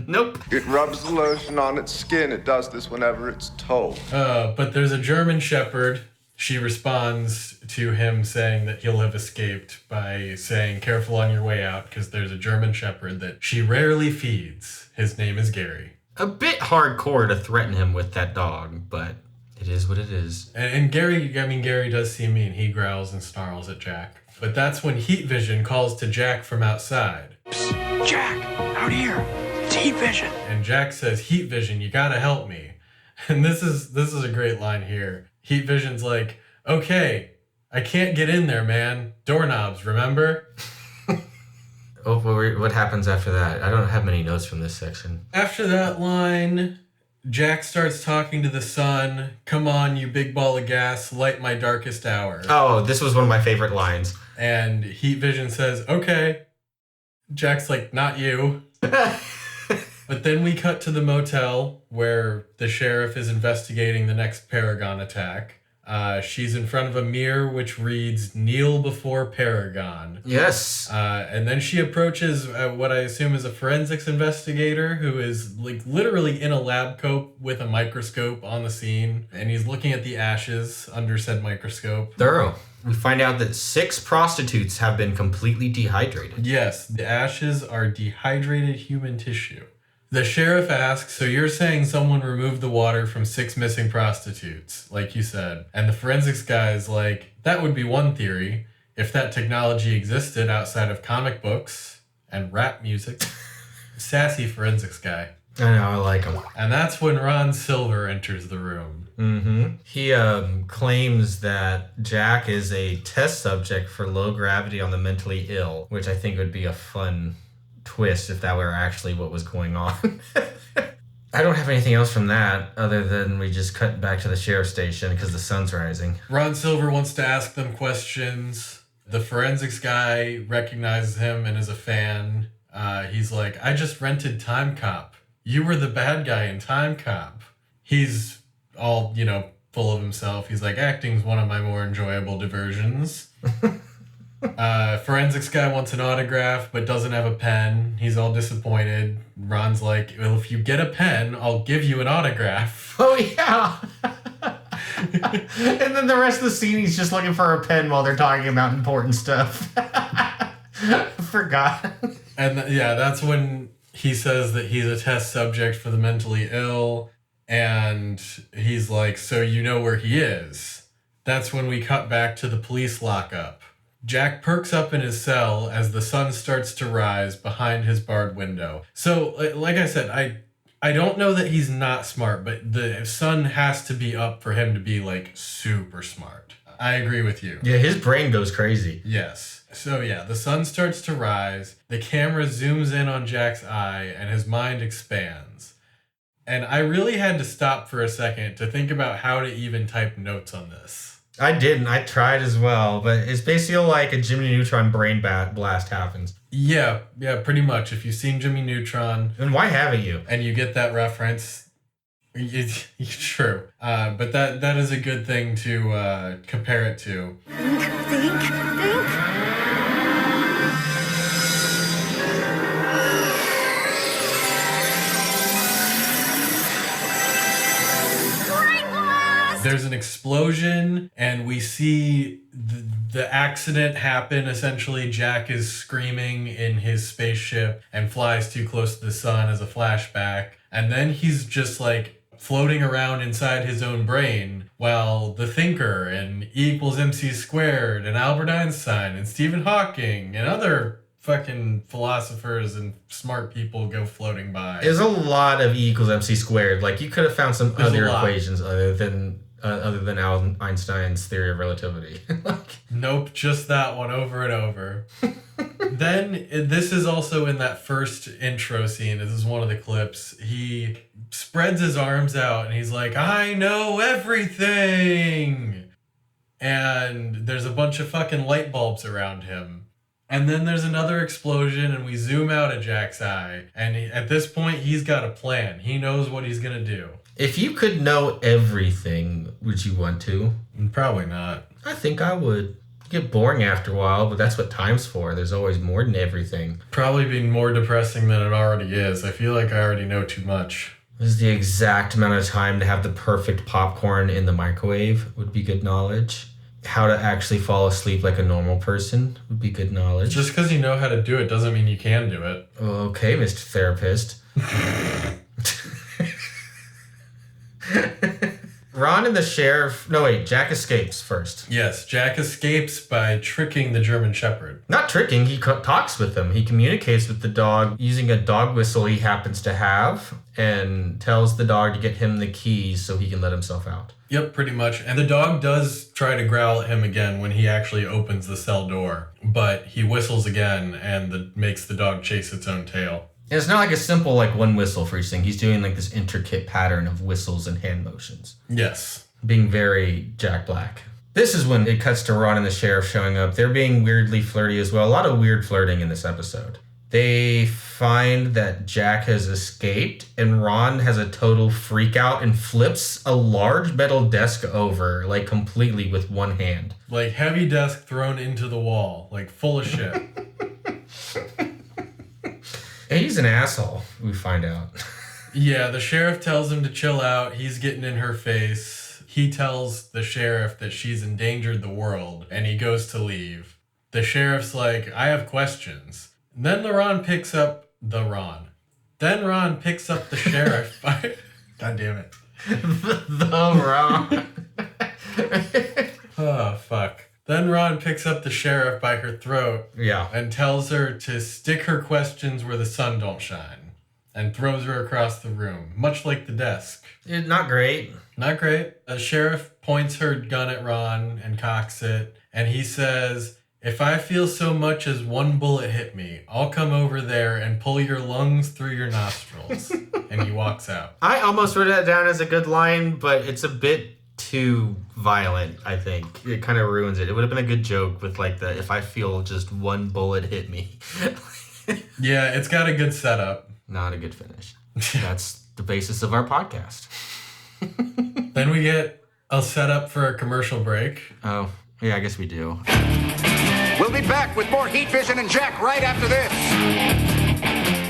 Nope. It rubs the lotion on its skin. It does this whenever it's told. But there's a German Shepherd. She responds to him saying that he'll have escaped by saying, careful on your way out, because there's a German Shepherd that she rarely feeds. His name is Gary. A bit hardcore to threaten him with that dog, but it is what it is. And Gary does seem mean. He growls and snarls at Jack. But that's when Heat Vision calls to Jack from outside. Psst, Jack, out here. It's Heat Vision. And Jack says, Heat Vision, you gotta help me. And this is a great line here. Heat Vision's like, okay, I can't get in there, man. Doorknobs, remember? Oh, what happens after that? I don't have many notes from this section. After that line, Jack starts talking to the sun. Come on, you big ball of gas, light my darkest hour. Oh, this was one of my favorite lines. And Heat Vision says, okay. Jack's like, not you. But then we cut to the motel where the sheriff is investigating the next Paragon attack. She's in front of a mirror which reads, kneel before Paragon. Yes. And then she approaches what I assume is a forensics investigator who is like literally in a lab coat with a microscope on the scene. And he's looking at the ashes under said microscope. Thorough. We find out that 6 prostitutes have been completely dehydrated. Yes, the ashes are dehydrated human tissue. The sheriff asks, so you're saying someone removed the water from 6 missing prostitutes, like you said. And the forensics guy is like, that would be one theory, if that technology existed outside of comic books and rap music. Sassy forensics guy. I know, I like him. And that's when Ron Silver enters the room. Mm-hmm. He claims that Jack is a test subject for low gravity on the mentally ill, which I think would be a fun twist if that were actually what was going on. I don't have anything else from that other than we just cut back to the sheriff's station because the sun's rising. Ron Silver wants to ask them questions. The forensics guy recognizes him and is a fan. He's like, I just rented Time Cop. You were the bad guy in Time Cop. He's all, full of himself. He's like, acting's one of my more enjoyable diversions. Forensics guy wants an autograph but doesn't have a pen. He's all disappointed. Ron's like, well, if you get a pen, I'll give you an autograph. Oh, yeah. And then the rest of the scene, he's just looking for a pen while they're talking about important stuff. Forgot. And that's when he says that he's a test subject for the mentally ill. And he's like, so you know where he is. That's when we cut back to the police lockup. Jack perks up in his cell as the sun starts to rise behind his barred window. So, like I said, I don't know that he's not smart, but the sun has to be up for him to be, super smart. I agree with you. Yeah, his brain goes crazy. Yes. So, the sun starts to rise, the camera zooms in on Jack's eye, and his mind expands. And I really had to stop for a second to think about how to even type notes on this. I didn't. I tried as well, but it's basically like a Jimmy Neutron brain blast happens. Yeah, pretty much. If you've seen Jimmy Neutron... Then why haven't you? And you get that reference, it's true. But that is a good thing to compare it to. Think. There's an explosion, and we see the accident happen. Essentially, Jack is screaming in his spaceship and flies too close to the sun as a flashback. And then he's just floating around inside his own brain while the Thinker and E = MC² and Albert Einstein and Stephen Hawking and other fucking philosophers and smart people go floating by. There's a lot of E = MC². You could have found some other equations other than Albert Einstein's theory of relativity. Nope, just that one over and over. Then, this is also in that first intro scene. This is one of the clips. He spreads his arms out and he's like, I know everything. And there's a bunch of fucking light bulbs around him. And then there's another explosion and we zoom out at Jack's eye. And at this point, he's got a plan. He knows what he's going to do. If you could know everything, would you want to? Probably not. I think I would. Get boring after a while, but that's what time's for. There's always more than everything. Probably being more depressing than it already is. I feel like I already know too much. This is the exact amount of time to have the perfect popcorn in the microwave would be good knowledge. How to actually fall asleep like a normal person would be good knowledge. Just because you know how to do it doesn't mean you can do it. Okay, Mr. Therapist. Ron and the sheriff... No, wait. Jack escapes first. Yes, Jack escapes by tricking the German Shepherd. Not tricking. He talks with him. He communicates with the dog using a dog whistle he happens to have and tells the dog to get him the keys so he can let himself out. Yep, pretty much. And the dog does try to growl at him again when he actually opens the cell door. But he whistles again and makes the dog chase its own tail. And it's not like a simple one whistle for each thing. He's doing this intricate pattern of whistles and hand motions. Yes. Being very Jack Black. This is when it cuts to Ron and the sheriff showing up. They're being weirdly flirty as well. A lot of weird flirting in this episode. They find that Jack has escaped and Ron has a total freak out and flips a large metal desk over completely with one hand. Heavy desk thrown into the wall, full of shit. He's an asshole, we find out. Yeah, the sheriff tells him to chill out. He's getting in her face. He tells the sheriff that she's endangered the world, and he goes to leave. The sheriff's like, I have questions. And then Ron picks up the sheriff by... God damn it. The Ron. Oh, fuck. Then Ron picks up the sheriff by her throat and tells her to stick her questions where the sun don't shine and throws her across the room, much like the desk. Not great. Not great. The sheriff points her gun at Ron and cocks it, and he says, if I feel so much as one bullet hit me, I'll come over there and pull your lungs through your nostrils. And he walks out. I almost wrote that down as a good line, but it's a bit too violent, I think. It kind of ruins it. It would have been a good joke with the if I feel just one bullet hit me. Yeah, it's got a good setup. Not a good finish. That's the basis of our podcast. Then we get a setup for a commercial break. Oh, yeah, I guess we do. We'll be back with more Heat Vision and Jack right after this.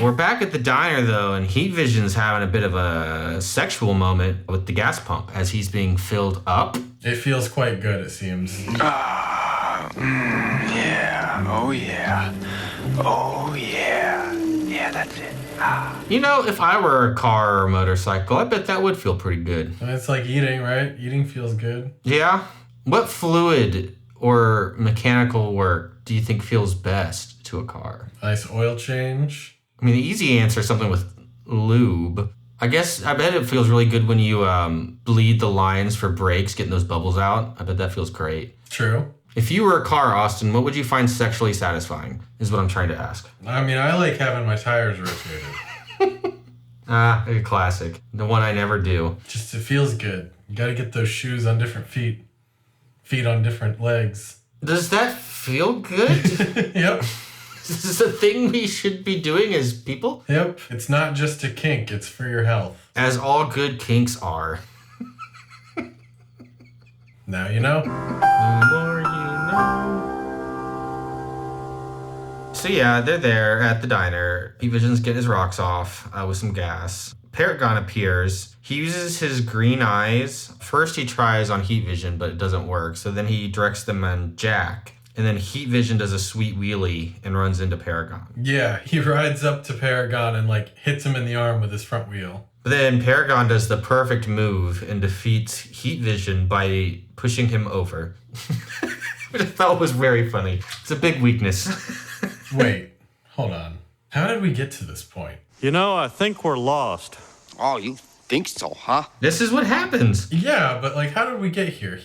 We're back at the diner, though, and Heat Vision's having a bit of a sexual moment with the gas pump as he's being filled up. It feels quite good, it seems. Yeah. Oh, yeah. Oh, yeah. Yeah, that's it. You know, if I were a car or a motorcycle, I bet that would feel pretty good. It's like eating, right? Eating feels good. Yeah. What fluid or mechanical work do you think feels best to a car? Nice oil change. I mean, the easy answer is something with lube. I bet it feels really good when you bleed the lines for brakes, getting those bubbles out. I bet that feels great. True. If you were a car, Austin, what would you find sexually satisfying, is what I'm trying to ask. I mean, I like having my tires rotated. A classic. The one I never do. Just, it feels good. You gotta get those shoes on different feet. Feet on different legs. Does that feel good? Yep. Is this a thing we should be doing as people? Yep. It's not just a kink, it's for your health. As all good kinks are. Now you know. The more you know. So yeah, they're there at the diner. Heat Vision's getting his rocks off with some gas. Paragon appears. He uses his green eyes. First he tries on Heat Vision, but it doesn't work. So then he directs them on Jack. And then Heat Vision does a sweet wheelie and runs into Paragon. Yeah, he rides up to Paragon and hits him in the arm with his front wheel. But then Paragon does the perfect move and defeats Heat Vision by pushing him over. Which I thought was very funny. It's a big weakness. Wait, hold on. How did we get to this point? You know, I think we're lost. Oh, you think so, huh? This is what happens. Yeah, but like, how did we get here?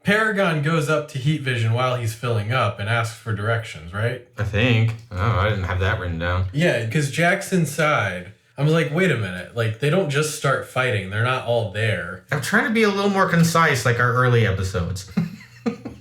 Paragon goes up to Heat Vision while he's filling up and asks for directions, right? I think. Oh, I didn't have that written down. Yeah, because Jack's inside. I was like, wait a minute. Like, they don't just start fighting. They're not all there. I'm trying to be a little more concise like our early episodes.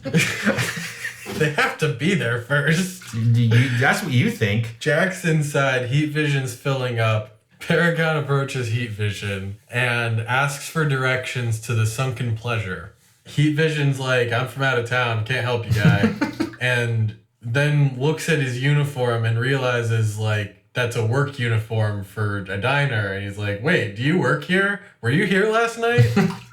They have to be there first. That's what you think. Jack's inside. Heat Vision's filling up. Paragon approaches Heat Vision and asks for directions to the Sunken Pleasure. Heat Vision's like, I'm from out of town. Can't help you, guy. And then looks at his uniform and realizes, like, that's a work uniform for a diner. And he's like, wait, do you work here? Were you here last night?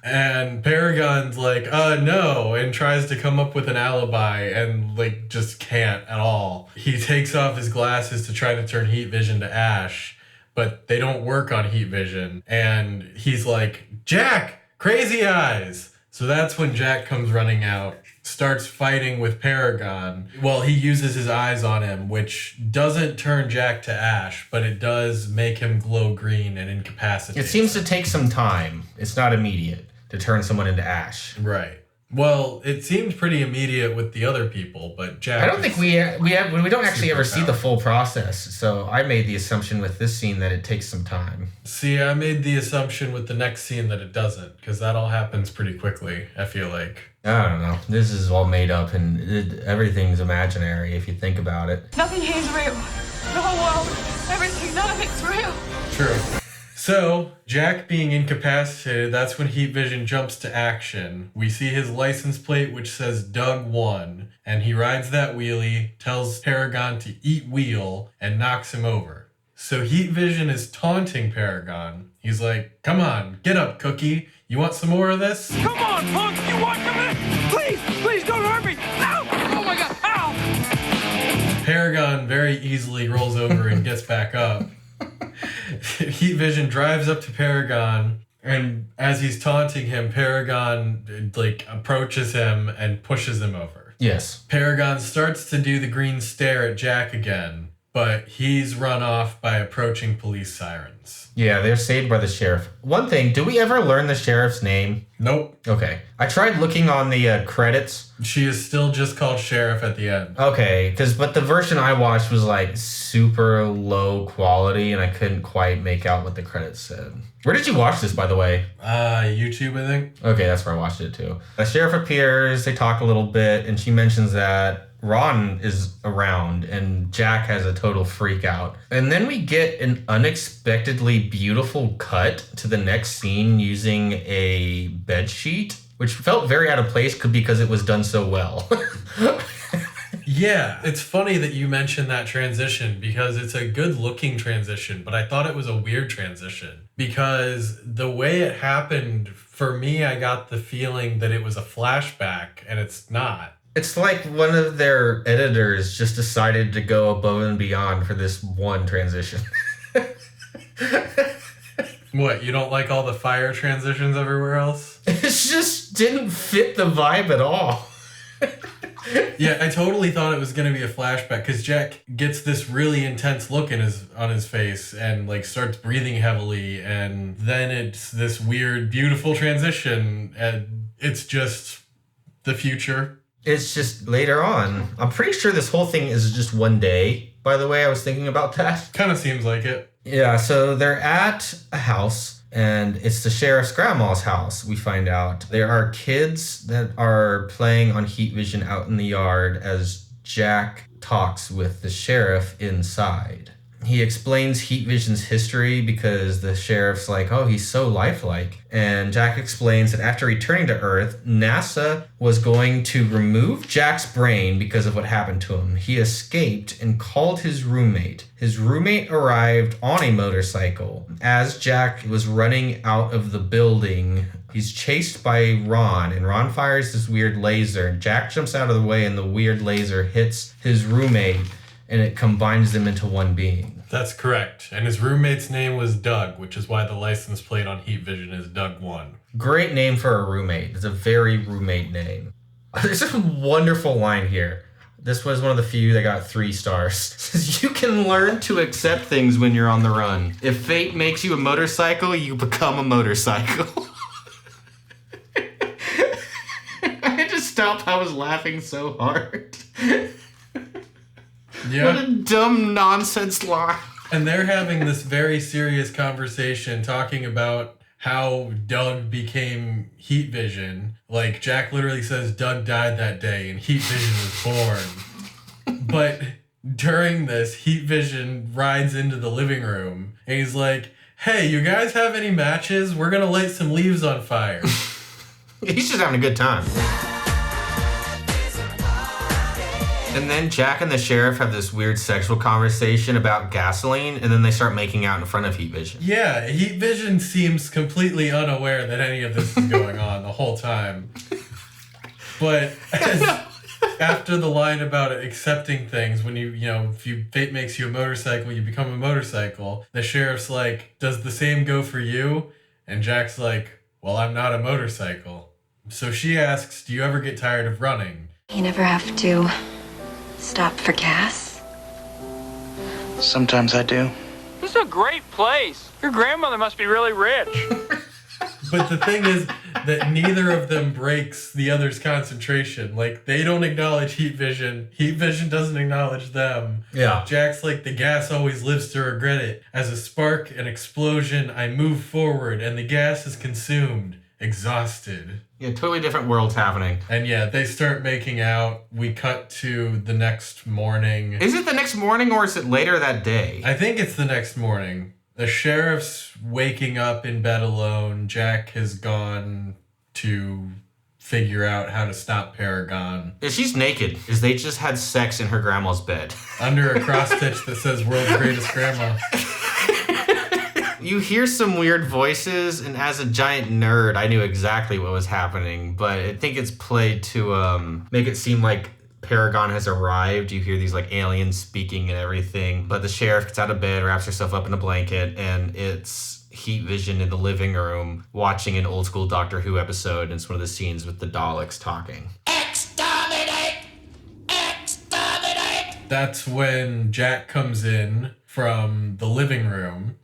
And Paragon's like, no, and tries to come up with an alibi and, like, just can't at all. He takes off his glasses to try to turn Heat Vision to ash, but they don't work on Heat Vision. And he's like, Jack, crazy eyes. So that's when Jack comes running out, starts fighting with Paragon. Well, he uses his eyes on him, which doesn't turn Jack to ash, but it does make him glow green and incapacitate. It seems to take some time. It's not immediate to turn someone into ash. Right. Well, it seemed pretty immediate with the other people, but Jack... I don't think we don't actually ever see the full process, so I made the assumption with this scene that it takes some time. See, I made the assumption with the next scene that it doesn't, because that all happens pretty quickly, I feel like. I don't know. This is all made up, and everything's imaginary if you think about it. Nothing here is real. The whole world, everything, none of it's real. True. So, Jack being incapacitated, that's when Heat Vision jumps to action. We see his license plate, which says Doug 1, and he rides that wheelie, tells Paragon to eat wheel, and knocks him over. So Heat Vision is taunting Paragon. He's like, come on, get up, Cookie. You want some more of this? Come on, punk! You want some of this? Please don't hurt me! No! Oh my god, ow! Paragon very easily rolls over and gets back up. Heat Vision drives up to Paragon, and as he's taunting him, Paragon like approaches him and pushes him over. Yes. Paragon starts to do the green stare at Jack again, but he's run off by approaching police sirens. Yeah, they're saved by the sheriff. One thing, do we ever learn the sheriff's name? Nope. Okay. I tried looking on the credits. She is still just called Sheriff at the end. Okay, but the version I watched was like super low quality and I couldn't quite make out what the credits said. Where did you watch this, by the way? YouTube, I think. Okay, that's where I watched it too. The sheriff appears, they talk a little bit, and she mentions that Ron is around and Jack has a total freak out. And then we get an unexpectedly beautiful cut to the next scene using a bed sheet, which felt very out of place because it was done so well. Yeah, it's funny that you mentioned that transition because it's a good looking transition, but I thought it was a weird transition because the way it happened, for me, I got the feeling that it was a flashback and it's not. It's like one of their editors just decided to go above and beyond for this one transition. What, you don't like all the fire transitions everywhere else? It just didn't fit the vibe at all. Yeah, I totally thought it was going to be a flashback because Jack gets this really intense look on his face and like starts breathing heavily, and then it's this weird, beautiful transition, and it's just the future. It's just later on. I'm pretty sure this whole thing is just one day, by the way. I was thinking about that. Kind of seems like it. Yeah, so they're at a house, and it's the sheriff's grandma's house, we find out. There are kids that are playing on heat vision out in the yard as Jack talks with the sheriff inside. He explains heat vision's history because the sheriff's like, oh, he's so lifelike. And Jack explains that after returning to Earth, NASA was going to remove Jack's brain because of what happened to him. He escaped and called his roommate. His roommate arrived on a motorcycle. As Jack was running out of the building, he's chased by Ron, and Ron fires this weird laser. Jack jumps out of the way, and the weird laser hits his roommate, and it combines them into one being. That's correct. And his roommate's name was Doug, which is why the license plate on Heat Vision is Doug 1. Great name for a roommate. It's a very roommate name. There's a wonderful line here. This was one of the few that got 3 stars. You can learn to accept things when you're on the run. If fate makes you a motorcycle, you become a motorcycle. I had to stop. I was laughing so hard. Yeah. What a dumb nonsense line. And they're having this very serious conversation talking about how Doug became Heat Vision. Like, Jack literally says Doug died that day and Heat Vision was born. But during this, Heat Vision rides into the living room and he's like, hey, you guys have any matches? We're gonna light some leaves on fire. He's just having a good time. And then Jack and the sheriff have this weird sexual conversation about gasoline, and then they start making out in front of Heat Vision. Yeah, Heat Vision seems completely unaware that any of this is going on the whole time. But after the line about accepting things, when if fate makes you a motorcycle, you become a motorcycle, the sheriff's like, does the same go for you? And Jack's like, well, I'm not a motorcycle. So she asks, do you ever get tired of running? You never have to stop for gas? Sometimes I do. This is a great place. Your grandmother must be really rich. But the thing is that neither of them breaks the other's concentration. Like, they don't acknowledge Heat Vision. Heat Vision doesn't acknowledge them. Yeah. Jack's like, the gas always lives to regret it. As a spark, an explosion, I move forward, and the gas is consumed. Exhausted. Yeah, totally different worlds happening. And yeah, they start making out. We cut to the next morning. Is it the next morning or is it later that day? I think it's the next morning. The sheriff's waking up in bed alone. Jack has gone to figure out how to stop Paragon. Yeah, she's naked. They just had sex in her grandma's bed. Under a cross stitch that says world's greatest grandma. You hear some weird voices, and as a giant nerd, I knew exactly what was happening, but I think it's played to make it seem like Paragon has arrived. You hear these like aliens speaking and everything, but the sheriff gets out of bed, wraps herself up in a blanket, and it's Heat Vision in the living room watching an old school Doctor Who episode, and it's one of the scenes with the Daleks talking. Exterminate! Exterminate! That's when Jack comes in from the living room.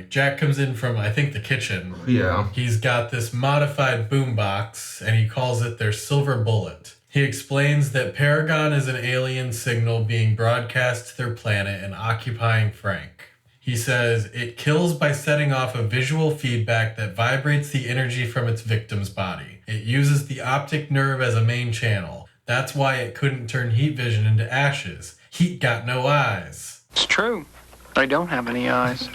Jack comes in from, I think, the kitchen. Yeah. He's got this modified boombox, and he calls it their silver bullet. He explains that Paragon is an alien signal being broadcast to their planet and occupying Frank. He says, it kills by setting off a visual feedback that vibrates the energy from its victim's body. It uses the optic nerve as a main channel. That's why it couldn't turn Heat Vision into ashes. Heat got no eyes. It's true. I don't have any eyes.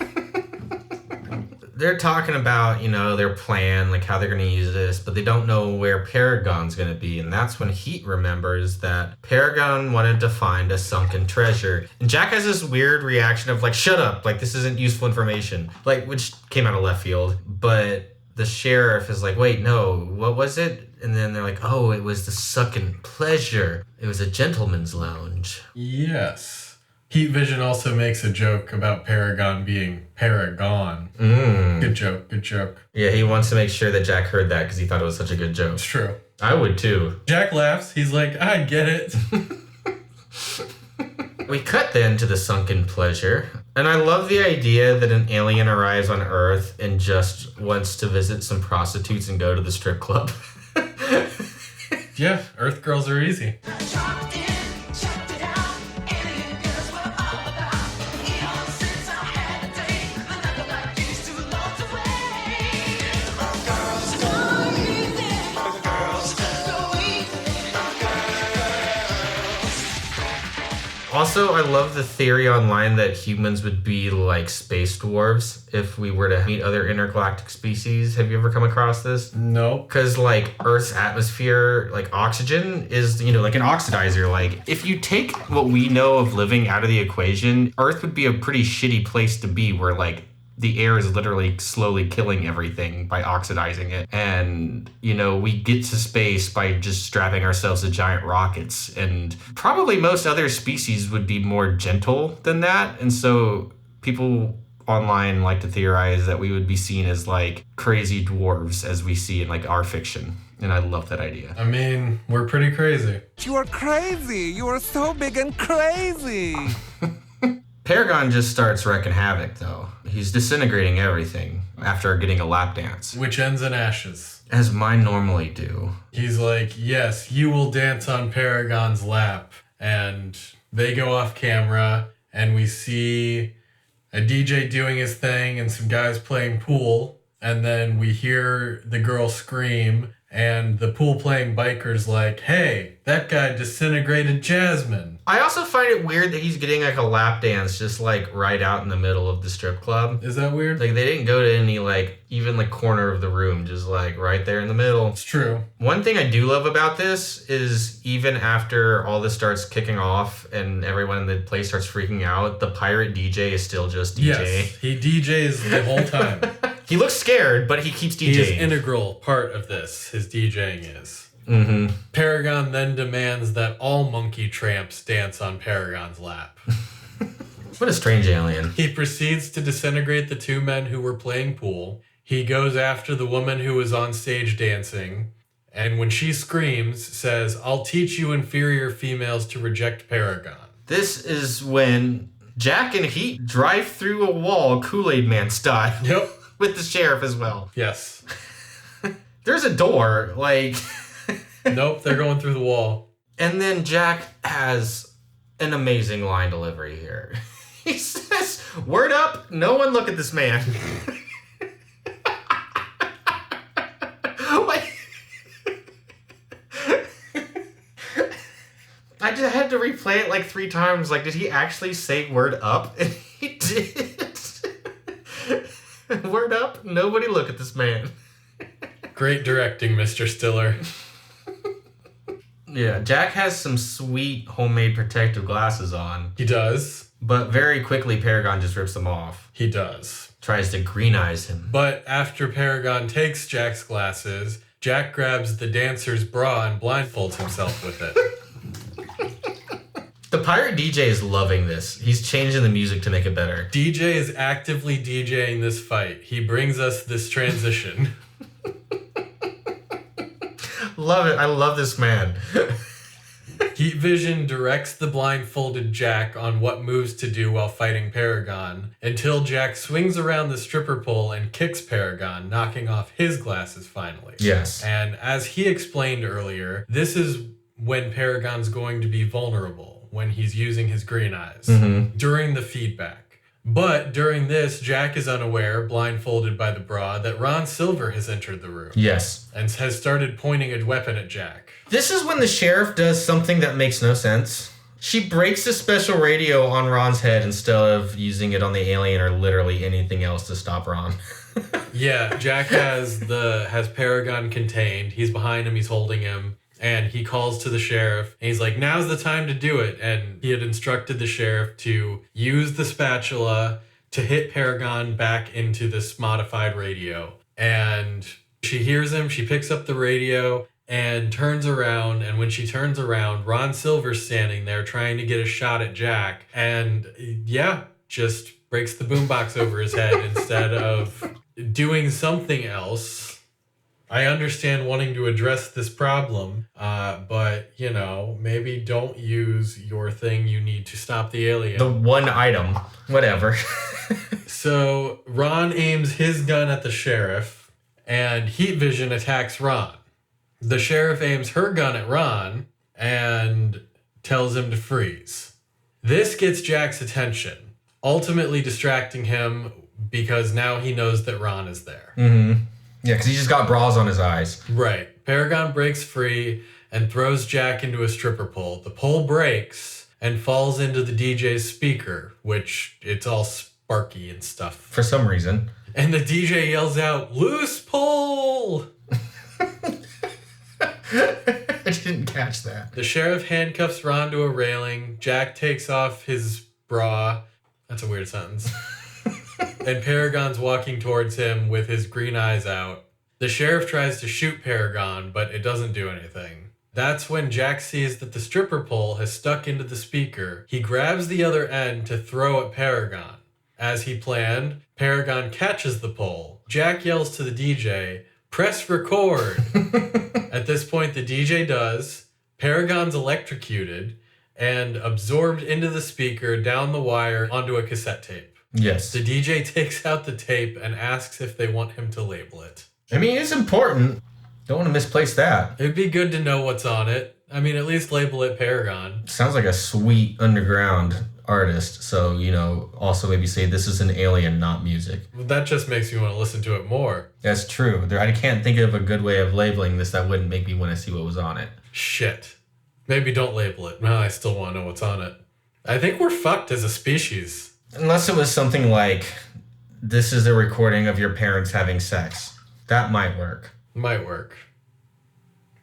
They're talking about, their plan, like how they're going to use this, but they don't know where Paragon's going to be. And that's when Heat remembers that Paragon wanted to find a sunken treasure. And Jack has this weird reaction of like, shut up, like this isn't useful information, like, which came out of left field. But the sheriff is like, wait, no, what was it? And then they're like, oh, it was the sunken pleasure. It was a gentleman's lounge. Yes. Heat Vision also makes a joke about Paragon being Paragon. Good joke. Yeah, he wants to make sure that Jack heard that because he thought it was such a good joke. It's true. I would too. Jack laughs. He's like, I get it. We cut then to the sunken pleasure. And I love the idea that an alien arrives on Earth and just wants to visit some prostitutes and go to the strip club. Yeah, Earth girls are easy. Also, I love the theory online that humans would be like space dwarves if we were to meet other intergalactic species. Have you ever come across this? No. Because like Earth's atmosphere, like oxygen is, like an oxidizer. Like if you take what we know of living out of the equation, Earth would be a pretty shitty place to be where like the air is literally slowly killing everything by oxidizing it. And, we get to space by just strapping ourselves to giant rockets. And probably most other species would be more gentle than that. And so people online like to theorize that we would be seen as like crazy dwarves as we see in like our fiction. And I love that idea. I mean, we're pretty crazy. You are crazy. You are so big and crazy. Paragon just starts wrecking havoc, though. He's disintegrating everything after getting a lap dance. Which ends in ashes. As mine normally do. He's like, yes, you will dance on Paragon's lap. And they go off camera, and we see a DJ doing his thing and some guys playing pool. And then we hear the girl scream, and the pool playing biker's like, hey, that guy disintegrated Jasmine. I also find it weird that he's getting like a lap dance just like right out in the middle of the strip club. Is that weird? Like they didn't go to any like even like corner of the room, just like right there in the middle. It's true. One thing I do love about this is even after all this starts kicking off and everyone in the place starts freaking out, the pirate DJ is still just DJing. Yes, he DJs the whole time. He looks scared, but he keeps DJing. He's an integral part of this, his DJing is. Mm-hmm. Paragon then demands that all monkey tramps dance on Paragon's lap. What a strange alien. He proceeds to disintegrate the two men who were playing pool. He goes after the woman who was on stage dancing, and when she screams, says, I'll teach you inferior females to reject Paragon. This is when Jack and Heat drive through a wall Kool-Aid Man style. Yep. With the sheriff as well. Yes. There's a door, like... Nope, they're going through the wall. And then Jack has an amazing line delivery here. He says, word up, no one look at this man. I just had to replay it like 3 times. Like, did he actually say word up? And he did. Word up, nobody look at this man. Great directing, Mr. Stiller. Yeah, Jack has some sweet homemade protective glasses on. He does. But very quickly, Paragon just rips them off. He does. Tries to green eyes him. But after Paragon takes Jack's glasses, Jack grabs the dancer's bra and blindfolds himself with it. The pirate DJ is loving this. He's changing the music to make it better. DJ is actively DJing this fight. He brings us this transition. Love it. I love this man. Heat Vision directs the blindfolded Jack on what moves to do while fighting Paragon, until Jack swings around the stripper pole and kicks Paragon, knocking off his glasses finally. Yes. And as he explained earlier, this is when Paragon's going to be vulnerable, when he's using his green eyes, during the feedback. But during this, Jack is unaware, blindfolded by the bra, that Ron Silver has entered the room. Yes. And has started pointing a weapon at Jack. This is when the sheriff does something that makes no sense. She breaks the special radio on Ron's head instead of using it on the alien or literally anything else to stop Ron. Yeah, Jack has Paragon contained. He's behind him, he's holding him. And he calls to the sheriff, and he's like, now's the time to do it. And he had instructed the sheriff to use the spatula to hit Paragon back into this modified radio. And she hears him, she picks up the radio, and turns around. And when she turns around, Ron Silver's standing there trying to get a shot at Jack. And yeah, just breaks the boombox over his head instead of doing something else. I understand wanting to address this problem, but, you know, maybe don't use your thing you need to stop the alien. The one item. Whatever. So Ron aims his gun at the sheriff, and Heat Vision attacks Ron. The sheriff aims her gun at Ron and tells him to freeze. This gets Jack's attention, ultimately distracting him because now he knows that Ron is there. Mm-hmm. Yeah, because he just got bras on his eyes. Right. Paragon breaks free and throws Jack into a stripper pole. The pole breaks and falls into the DJ's speaker, which it's all sparky and stuff. For some reason. And the DJ yells out, "Loose pole!" I didn't catch that. The sheriff handcuffs Ron to a railing. Jack takes off his bra. That's a weird sentence. And Paragon's walking towards him with his green eyes out. The sheriff tries to shoot Paragon, but it doesn't do anything. That's when Jack sees that the stripper pole has stuck into the speaker. He grabs the other end to throw at Paragon. As he planned, Paragon catches the pole. Jack yells to the DJ, Press record. At this point, the DJ does. Paragon's electrocuted and absorbed into the speaker down the wire onto a cassette tape. Yes. The DJ takes out the tape and asks if they want him to label it. I mean, it's important. Don't want to misplace that. It'd be good to know what's on it. I mean, at least label it Paragon. Sounds like a sweet underground artist. So, also maybe say this is an alien, not music. Well, that just makes me want to listen to it more. That's true. I can't think of a good way of labeling this that wouldn't make me want to see what was on it. Shit. Maybe don't label it. No, I still want to know what's on it. I think we're fucked as a species. Unless it was something like, this is a recording of your parents having sex. That might work. Might work.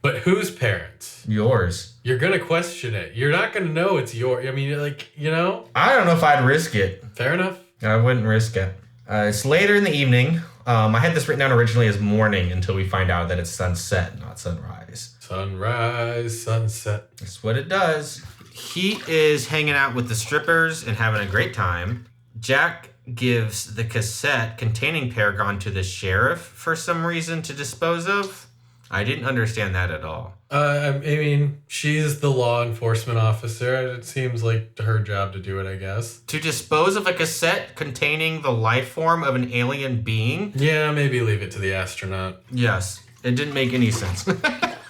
But whose parents? Yours. You're going to question it. You're not going to know it's yours. I mean, I don't know if I'd risk it. Fair enough. I wouldn't risk it. It's later in the evening. I had this written down originally as morning until we find out that it's sunset, not sunrise. Sunrise, sunset. That's what it does. He is hanging out with the strippers and having a great time. Jack gives the cassette containing Paragon to the sheriff for some reason to dispose of. I didn't understand that at all. I mean, she's the law enforcement officer. It seems like her job to do it, I guess. To dispose of a cassette containing the life form of an alien being? Yeah, maybe leave it to the astronaut. Yes, it didn't make any sense.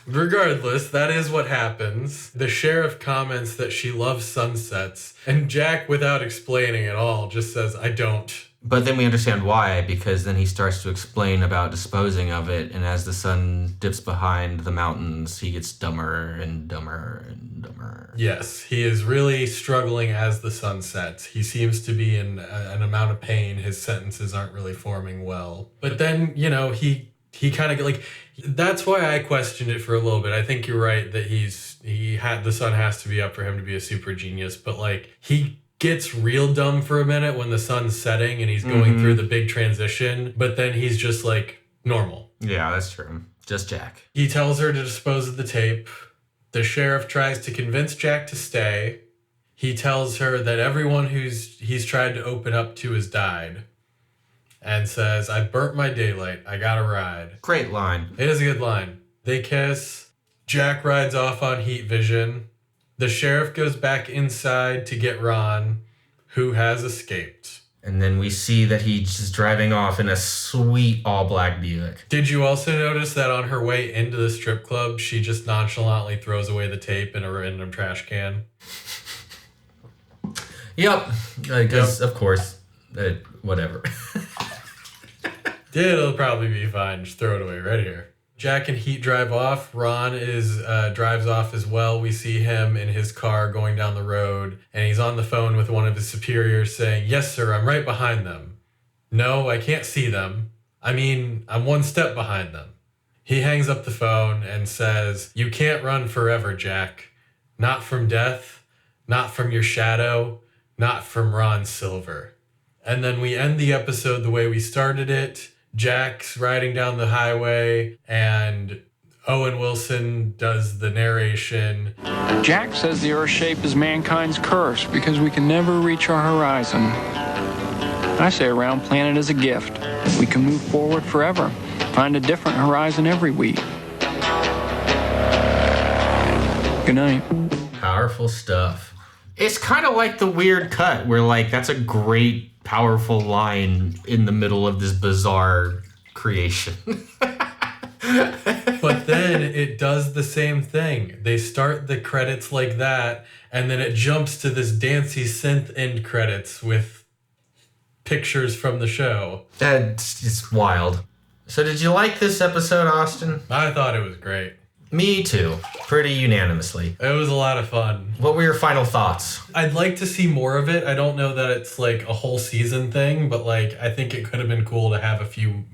Regardless, that is what happens. The sheriff comments that she loves sunsets, and Jack, without explaining at all, just says, I don't. But then we understand why, because then he starts to explain about disposing of it, and as the sun dips behind the mountains, he gets dumber and dumber and dumber. Yes, he is really struggling as the sun sets. He seems to be in an amount of pain. His sentences aren't really forming well. But then, he kind of like, that's why I questioned it for a little bit. I think you're right that the sun has to be up for him to be a super genius, but like he gets real dumb for a minute when the sun's setting and he's going through the big transition, but then he's just like normal. Yeah, that's true. Just Jack. He tells her to dispose of the tape. The sheriff tries to convince Jack to stay. He tells her that everyone he's tried to open up to has died. And says, I burnt my daylight. I got a ride. Great line. It is a good line. They kiss. Jack rides off on heat vision. The sheriff goes back inside to get Ron, who has escaped. And then we see that he's just driving off in a sweet all-black Buick. Did you also notice that on her way into the strip club, she just nonchalantly throws away the tape in a random trash can? Yep. Because, of course, whatever. It'll probably be fine. Just throw it away right here. Jack and Heat drive off. Ron drives off as well. We see him in his car going down the road, and he's on the phone with one of his superiors saying, yes, sir, I'm right behind them. No, I can't see them. I mean, I'm one step behind them. He hangs up the phone and says, you can't run forever, Jack. Not from death, not from your shadow, not from Ron Silver. And then we end the episode the way we started it. Jack's riding down the highway, and Owen Wilson does the narration. Jack says the Earth's shape is mankind's curse because we can never reach our horizon. I say a round planet is a gift. We can move forward forever, find a different horizon every week. Good night. Powerful stuff. It's kind of like the weird cut where, like, that's a great, powerful line in the middle of this bizarre creation. But then it does the same thing. They start the credits like that, and then it jumps to this dancey synth end credits with pictures from the show. That's just wild. So did you like this episode, Austin? I thought it was great. Me too. Pretty unanimously. It was a lot of fun. What were your final thoughts? I'd like to see more of it. I don't know that it's like a whole season thing, but like I think it could have been cool to have a few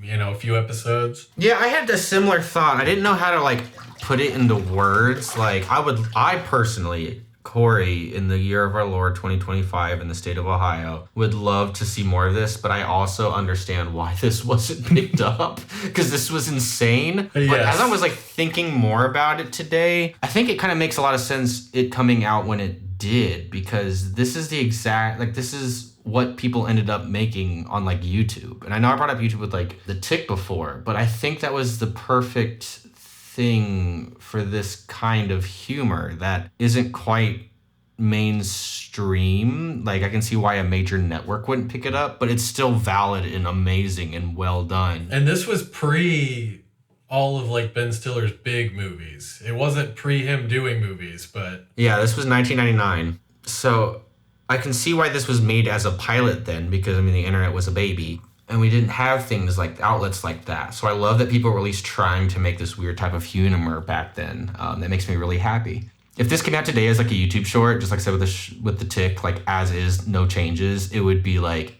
episodes. Yeah, I had a similar thought. I didn't know how to like put it into words. Like I personally, Corey, in the year of our Lord 2025 in the state of Ohio, would love to see more of this, but I also understand why this wasn't picked up, because this was insane. Yes. But as I was like thinking more about it today, I think it kind of makes a lot of sense it coming out when it did, because this is the exact, like, this is what people ended up making on like YouTube. And I know I brought up YouTube with like The Tick before, but I think that was the perfect thing for this kind of humor that isn't quite mainstream. Like I can see why a major network wouldn't pick it up, but it's still valid and amazing and well done. And this was pre all of like Ben Stiller's big movies. It wasn't pre him doing movies, but yeah, this was 1999. So I can see why this was made as a pilot then, because I mean the internet was a baby and we didn't have things like outlets like that. So I love that people were at least trying to make this weird type of humor back then. That makes me really happy. If this came out today as like a YouTube short, just like I said with the Tick, like as is, no changes, it would be like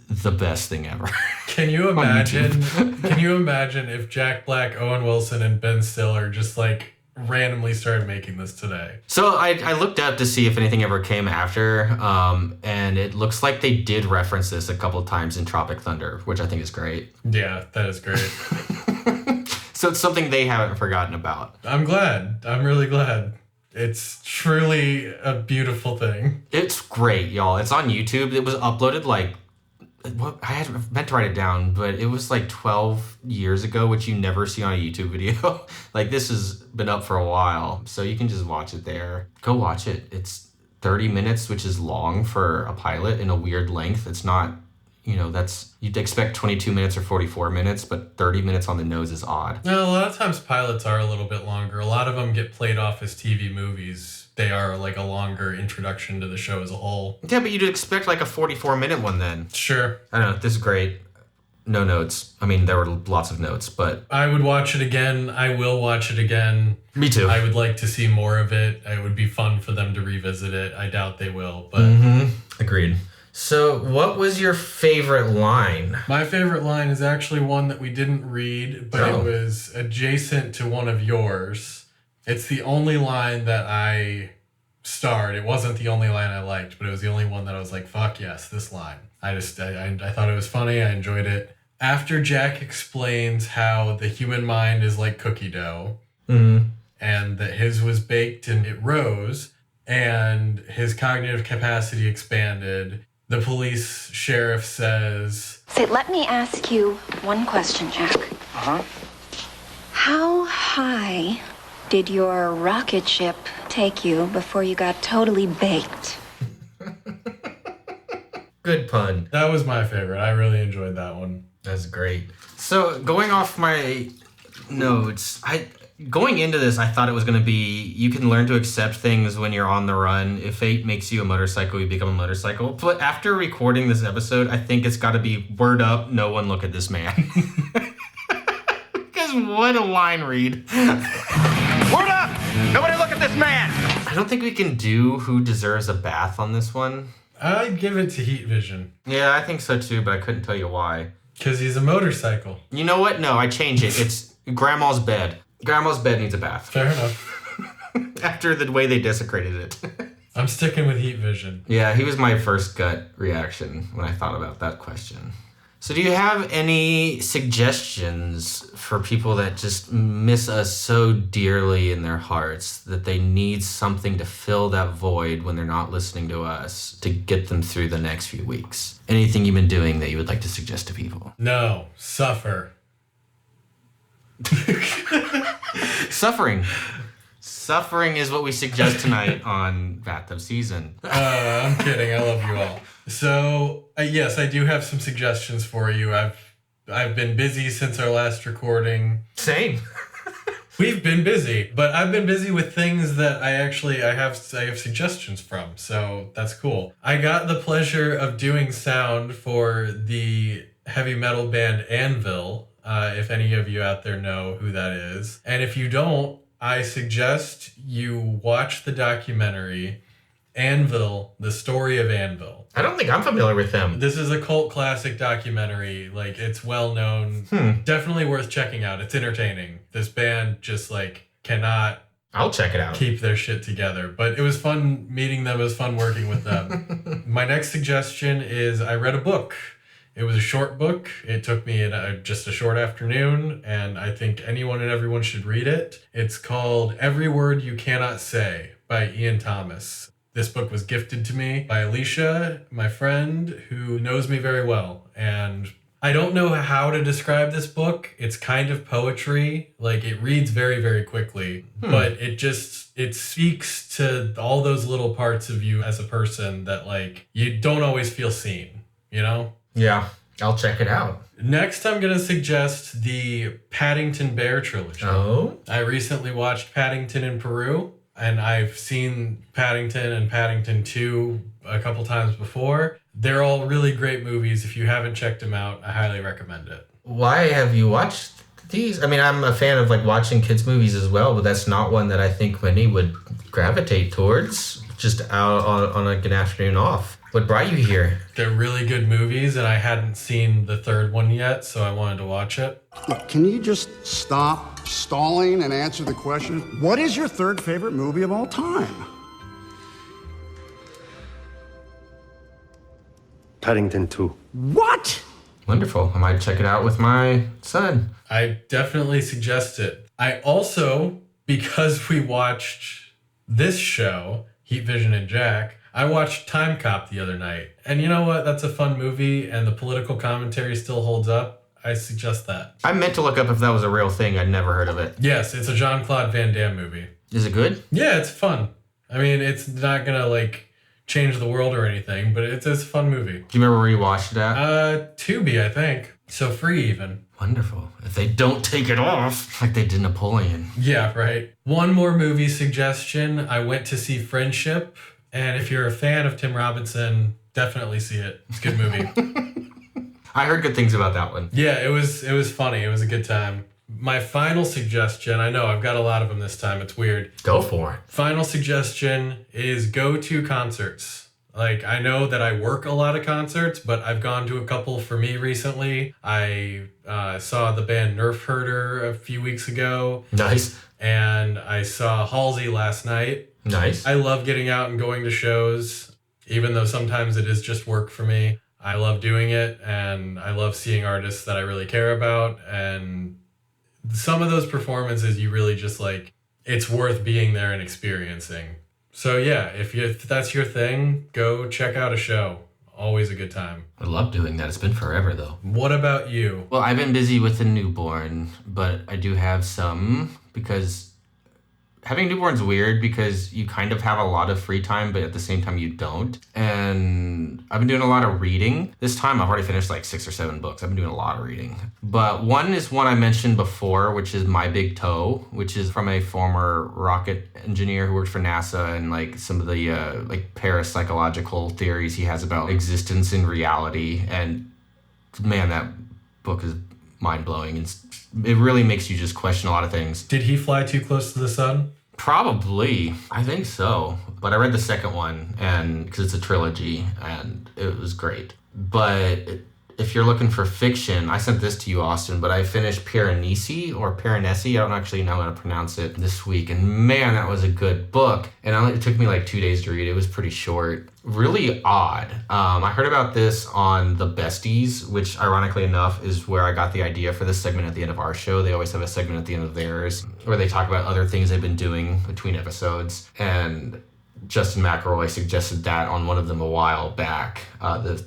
the best thing ever. Can you imagine? Can you imagine if Jack Black, Owen Wilson, and Ben Stiller just like randomly started making this today? So I looked up to see if anything ever came after, and it looks like they did reference this a couple of times in Tropic Thunder, which I think is great. Yeah, that is great. So it's something they haven't forgotten about. I'm glad. I'm really glad. It's truly a beautiful thing. It's great, y'all. It's on YouTube. It was uploaded like, I had meant to write it down, but it was like 12 years ago, which you never see on a YouTube video. Like this has been up for a while, so you can just watch it there. Go watch it. It's 30 minutes, which is long for a pilot in a weird length. It's not, you'd expect 22 minutes or 44 minutes, but 30 minutes on the nose is odd. No, a lot of times pilots are a little bit longer. A lot of them get played off as TV movies. They are like a longer introduction to the show as a whole. Yeah, but you'd expect like a 44-minute one then. Sure. I don't know. This is great. No notes. I mean, there were lots of notes, but... I would watch it again. I will watch it again. Me too. I would like to see more of it. It would be fun for them to revisit it. I doubt they will, but... Agreed. So, what was your favorite line? My favorite line is actually one that we didn't read, but it was adjacent to one of yours. It's the only line that I starred. It wasn't the only line I liked, but it was the only one that I was like, fuck yes, this line. I thought it was funny. I enjoyed it. After Jack explains how the human mind is like cookie dough, and that his was baked and it rose, and his cognitive capacity expanded, the police sheriff says... Say, let me ask you one question, Jack. Uh-huh. How high did your rocket ship take you before you got totally baked? Good pun. That was my favorite. I really enjoyed that one. That's great. So, going off my notes, going into this, I thought it was going to be, you can learn to accept things when you're on the run. If fate makes you a motorcycle, you become a motorcycle. But after recording this episode, I think it's got to be word up, no one look at this man. Because what a line read. Word up! Nobody look at this man! I don't think we can do who deserves a bath on this one. I'd give it to Heat Vision. Yeah, I think so too, but I couldn't tell you why. Because he's a motorcycle. You know what? No, I changed it. It's Grandma's bed. Grandma's bed needs a bath. Fair enough. After the way they desecrated it. I'm sticking with Heat Vision. Yeah, he was my first gut reaction when I thought about that question. So do you have any suggestions for people that just miss us so dearly in their hearts that they need something to fill that void when they're not listening to us to get them through the next few weeks? Anything you've been doing that you would like to suggest to people? No. Suffer. Suffering. Suffering is what we suggest tonight on Bathtub Season. I'm kidding. I love you all. So, yes, I do have some suggestions for you. I've been busy since our last recording. Same. We've been busy, but I've been busy with things that I have suggestions from. So that's cool. I got the pleasure of doing sound for the heavy metal band Anvil. If any of you out there know who that is. And if you don't, I suggest you watch the documentary Anvil, the story of Anvil. I don't think I'm familiar with them. This is a cult classic documentary. Like, it's well known. Definitely worth checking out. It's entertaining. This band just cannot I'll check it out. Keep their shit together. But it was fun meeting them. It was fun working with them. My next suggestion is I read a book. It was a short book. It took me just a short afternoon, and I think anyone and everyone should read it. It's called Every Word You Cannot Say by Ian Thomas. This book was gifted to me by Alicia, my friend, who knows me very well. And I don't know how to describe this book. It's kind of poetry. Like, it reads very, very quickly, but it speaks to all those little parts of you as a person that, like, you don't always feel seen, you know? Yeah, I'll check it out. Next, I'm going to suggest the Paddington Bear trilogy. Oh? I recently watched Paddington in Peru, and I've seen Paddington and Paddington 2 a couple times before. They're all really great movies. If you haven't checked them out, I highly recommend it. Why have you watched these? I mean, I'm a fan of like watching kids' movies as well, but that's not one that I think many would gravitate towards just out on like an afternoon off. What brought you here? They're really good movies, and I hadn't seen the third one yet, so I wanted to watch it. Look, can you just stop stalling and answer the question? What is your third favorite movie of all time? Paddington 2. What? Wonderful. I might check it out with my son. I definitely suggest it. I also, because we watched this show, Heat Vision and Jack, I watched Time Cop the other night. And you know what? That's a fun movie, and the political commentary still holds up. I suggest that. I meant to look up if that was a real thing. I'd never heard of it. Yes, it's a Jean-Claude Van Damme movie. Is it good? Yeah, it's fun. I mean, it's not gonna, like, change the world or anything, but it's a fun movie. Do you remember where you watched it at? Tubi, I think. So free even. Wonderful. If they don't take it off, like they did Napoleon. Yeah, right. One more movie suggestion. I went to see Friendship, and if you're a fan of Tim Robinson, definitely see it. It's a good movie. I heard good things about that one. Yeah, it was funny. It was a good time. My final suggestion, I know I've got a lot of them this time. It's weird. Go for it. Final suggestion is go to concerts. Like, I know that I work a lot of concerts, but I've gone to a couple for me recently. I saw the band Nerf Herder a few weeks ago. Nice. And I saw Halsey last night. Nice. I love getting out and going to shows, even though sometimes it is just work for me. I love doing it, and I love seeing artists that I really care about, and some of those performances you really just like, it's worth being there and experiencing. So yeah, if that's your thing, go check out a show. Always a good time. I love doing that. It's been forever though. What about you? Well, I've been busy with the newborn, but I do have some, because having a newborn's weird because you kind of have a lot of free time, but at the same time you don't. And I've been doing a lot of reading. This time I've already finished like 6 or 7 books. I've been doing a lot of reading. But one is one I mentioned before, which is My Big Toe, which is from a former rocket engineer who worked for NASA, and like some of the like parapsychological theories he has about existence in reality. And man, that book is mind-blowing. It really makes you just question a lot of things. Did he fly too close to the sun? Probably. I think so. But I read the second one, and because it's a trilogy, and it was great. But if you're looking for fiction, I sent this to you, Austin, but I finished Piranesi, I don't actually know how to pronounce it, this week. And man, that was a good book. And it took me like 2 days to read. It was pretty short. Really odd. I heard about this on The Besties, which ironically enough is where I got the idea for this segment at the end of our show. They always have a segment at the end of theirs where they talk about other things they've been doing between episodes. And Justin McElroy suggested that on one of them a while back,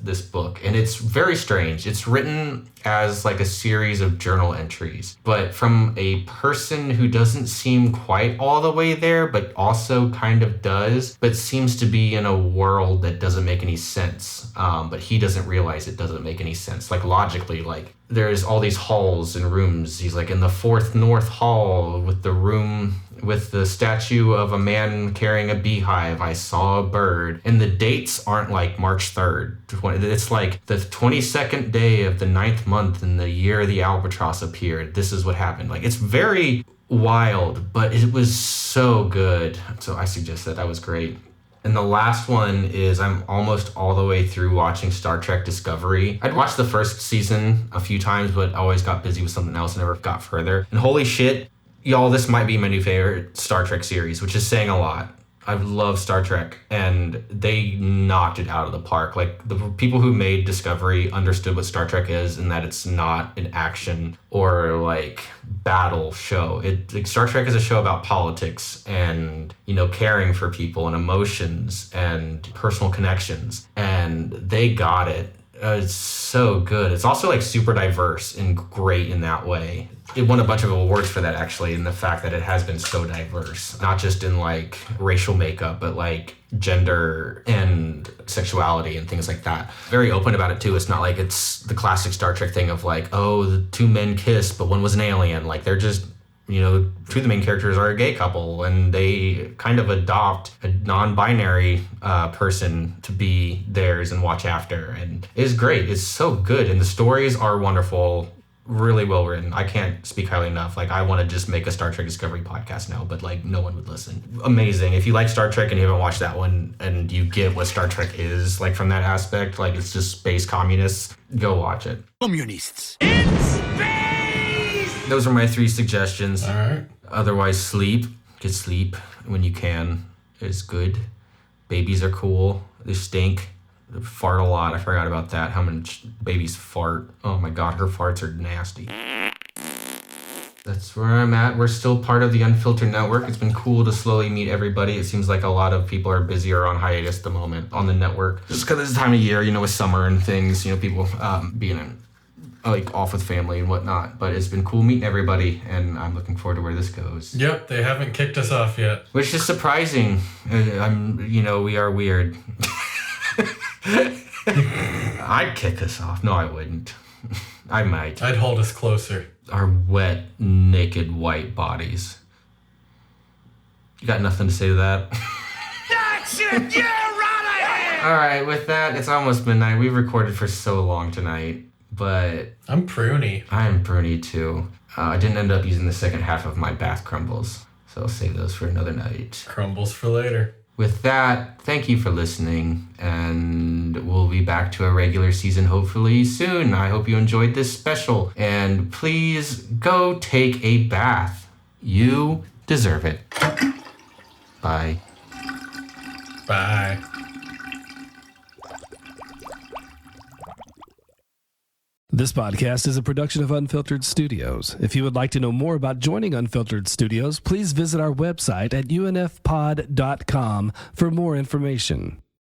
this book. And it's very strange. It's written as like a series of journal entries, but from a person who doesn't seem quite all the way there, but also kind of does, but seems to be in a world that doesn't make any sense. But he doesn't realize it doesn't make any sense. Like logically, like there's all these halls and rooms. He's like in the 4th North Hall with the room with the statue of a man carrying a beehive. I saw a bird. And the dates aren't like March 3rd. It's like the 22nd day of the 9th month in the year the albatross appeared. This is what happened. Like, it's very wild, but it was so good. So I suggest that was great. And the last one is I'm almost all the way through watching Star Trek Discovery. I'd watched the first season a few times, but always got busy with something else and never got further. And holy shit, y'all, this might be my new favorite Star Trek series, which is saying a lot. I love Star Trek, and they knocked it out of the park. Like, the people who made Discovery understood what Star Trek is, and that it's not an action or like battle show. Star Trek is a show about politics and, caring for people and emotions and personal connections, and they got it. It's so good. It's also like super diverse and great in that way. It won a bunch of awards for that, actually, in the fact that it has been so diverse, not just in like racial makeup, but like gender and sexuality and things like that. Very open about it too. It's not like it's the classic Star Trek thing of like, oh, the two men kissed, but one was an alien. Like, they're just, two of the main characters are a gay couple, and they kind of adopt a non-binary person to be theirs and watch after. And it's great. It's so good. And the stories are wonderful, really well written. I can't speak highly enough. Like, I want to just make a Star Trek Discovery podcast now, but like no one would listen. Amazing. If you like Star Trek and you haven't watched that one and you get what Star Trek is, like from that aspect, like it's just space communists, go watch it. Communists. Those are my 3 suggestions. All right. Otherwise, sleep. Get sleep when you can. It's good. Babies are cool. They stink. They fart a lot. I forgot about that. How much babies fart. Oh my God, her farts are nasty. That's where I'm at. We're still part of the Unfiltered Network. It's been cool to slowly meet everybody. It seems like a lot of people are busy or on hiatus at the moment on the network. Just because it's the time of year, with summer and things, people being off with family and whatnot. But it's been cool meeting everybody, and I'm looking forward to where this goes. Yep, they haven't kicked us off yet. Which is surprising. We are weird. I'd kick us off. No, I wouldn't. I might. I'd hold us closer. Our wet, naked, white bodies. You got nothing to say to that? That's it! You're right ahead! All right, with that, it's almost midnight. We've recorded for so long tonight, but... I'm pruny. I'm pruny, too. I didn't end up using the second half of my bath crumbles, so I'll save those for another night. Crumbles for later. With that, thank you for listening, and we'll be back to a regular season hopefully soon. I hope you enjoyed this special, and please go take a bath. You deserve it. Bye. Bye. This podcast is a production of Unfiltered Studios. If you would like to know more about joining Unfiltered Studios, please visit our website at unfpod.com for more information.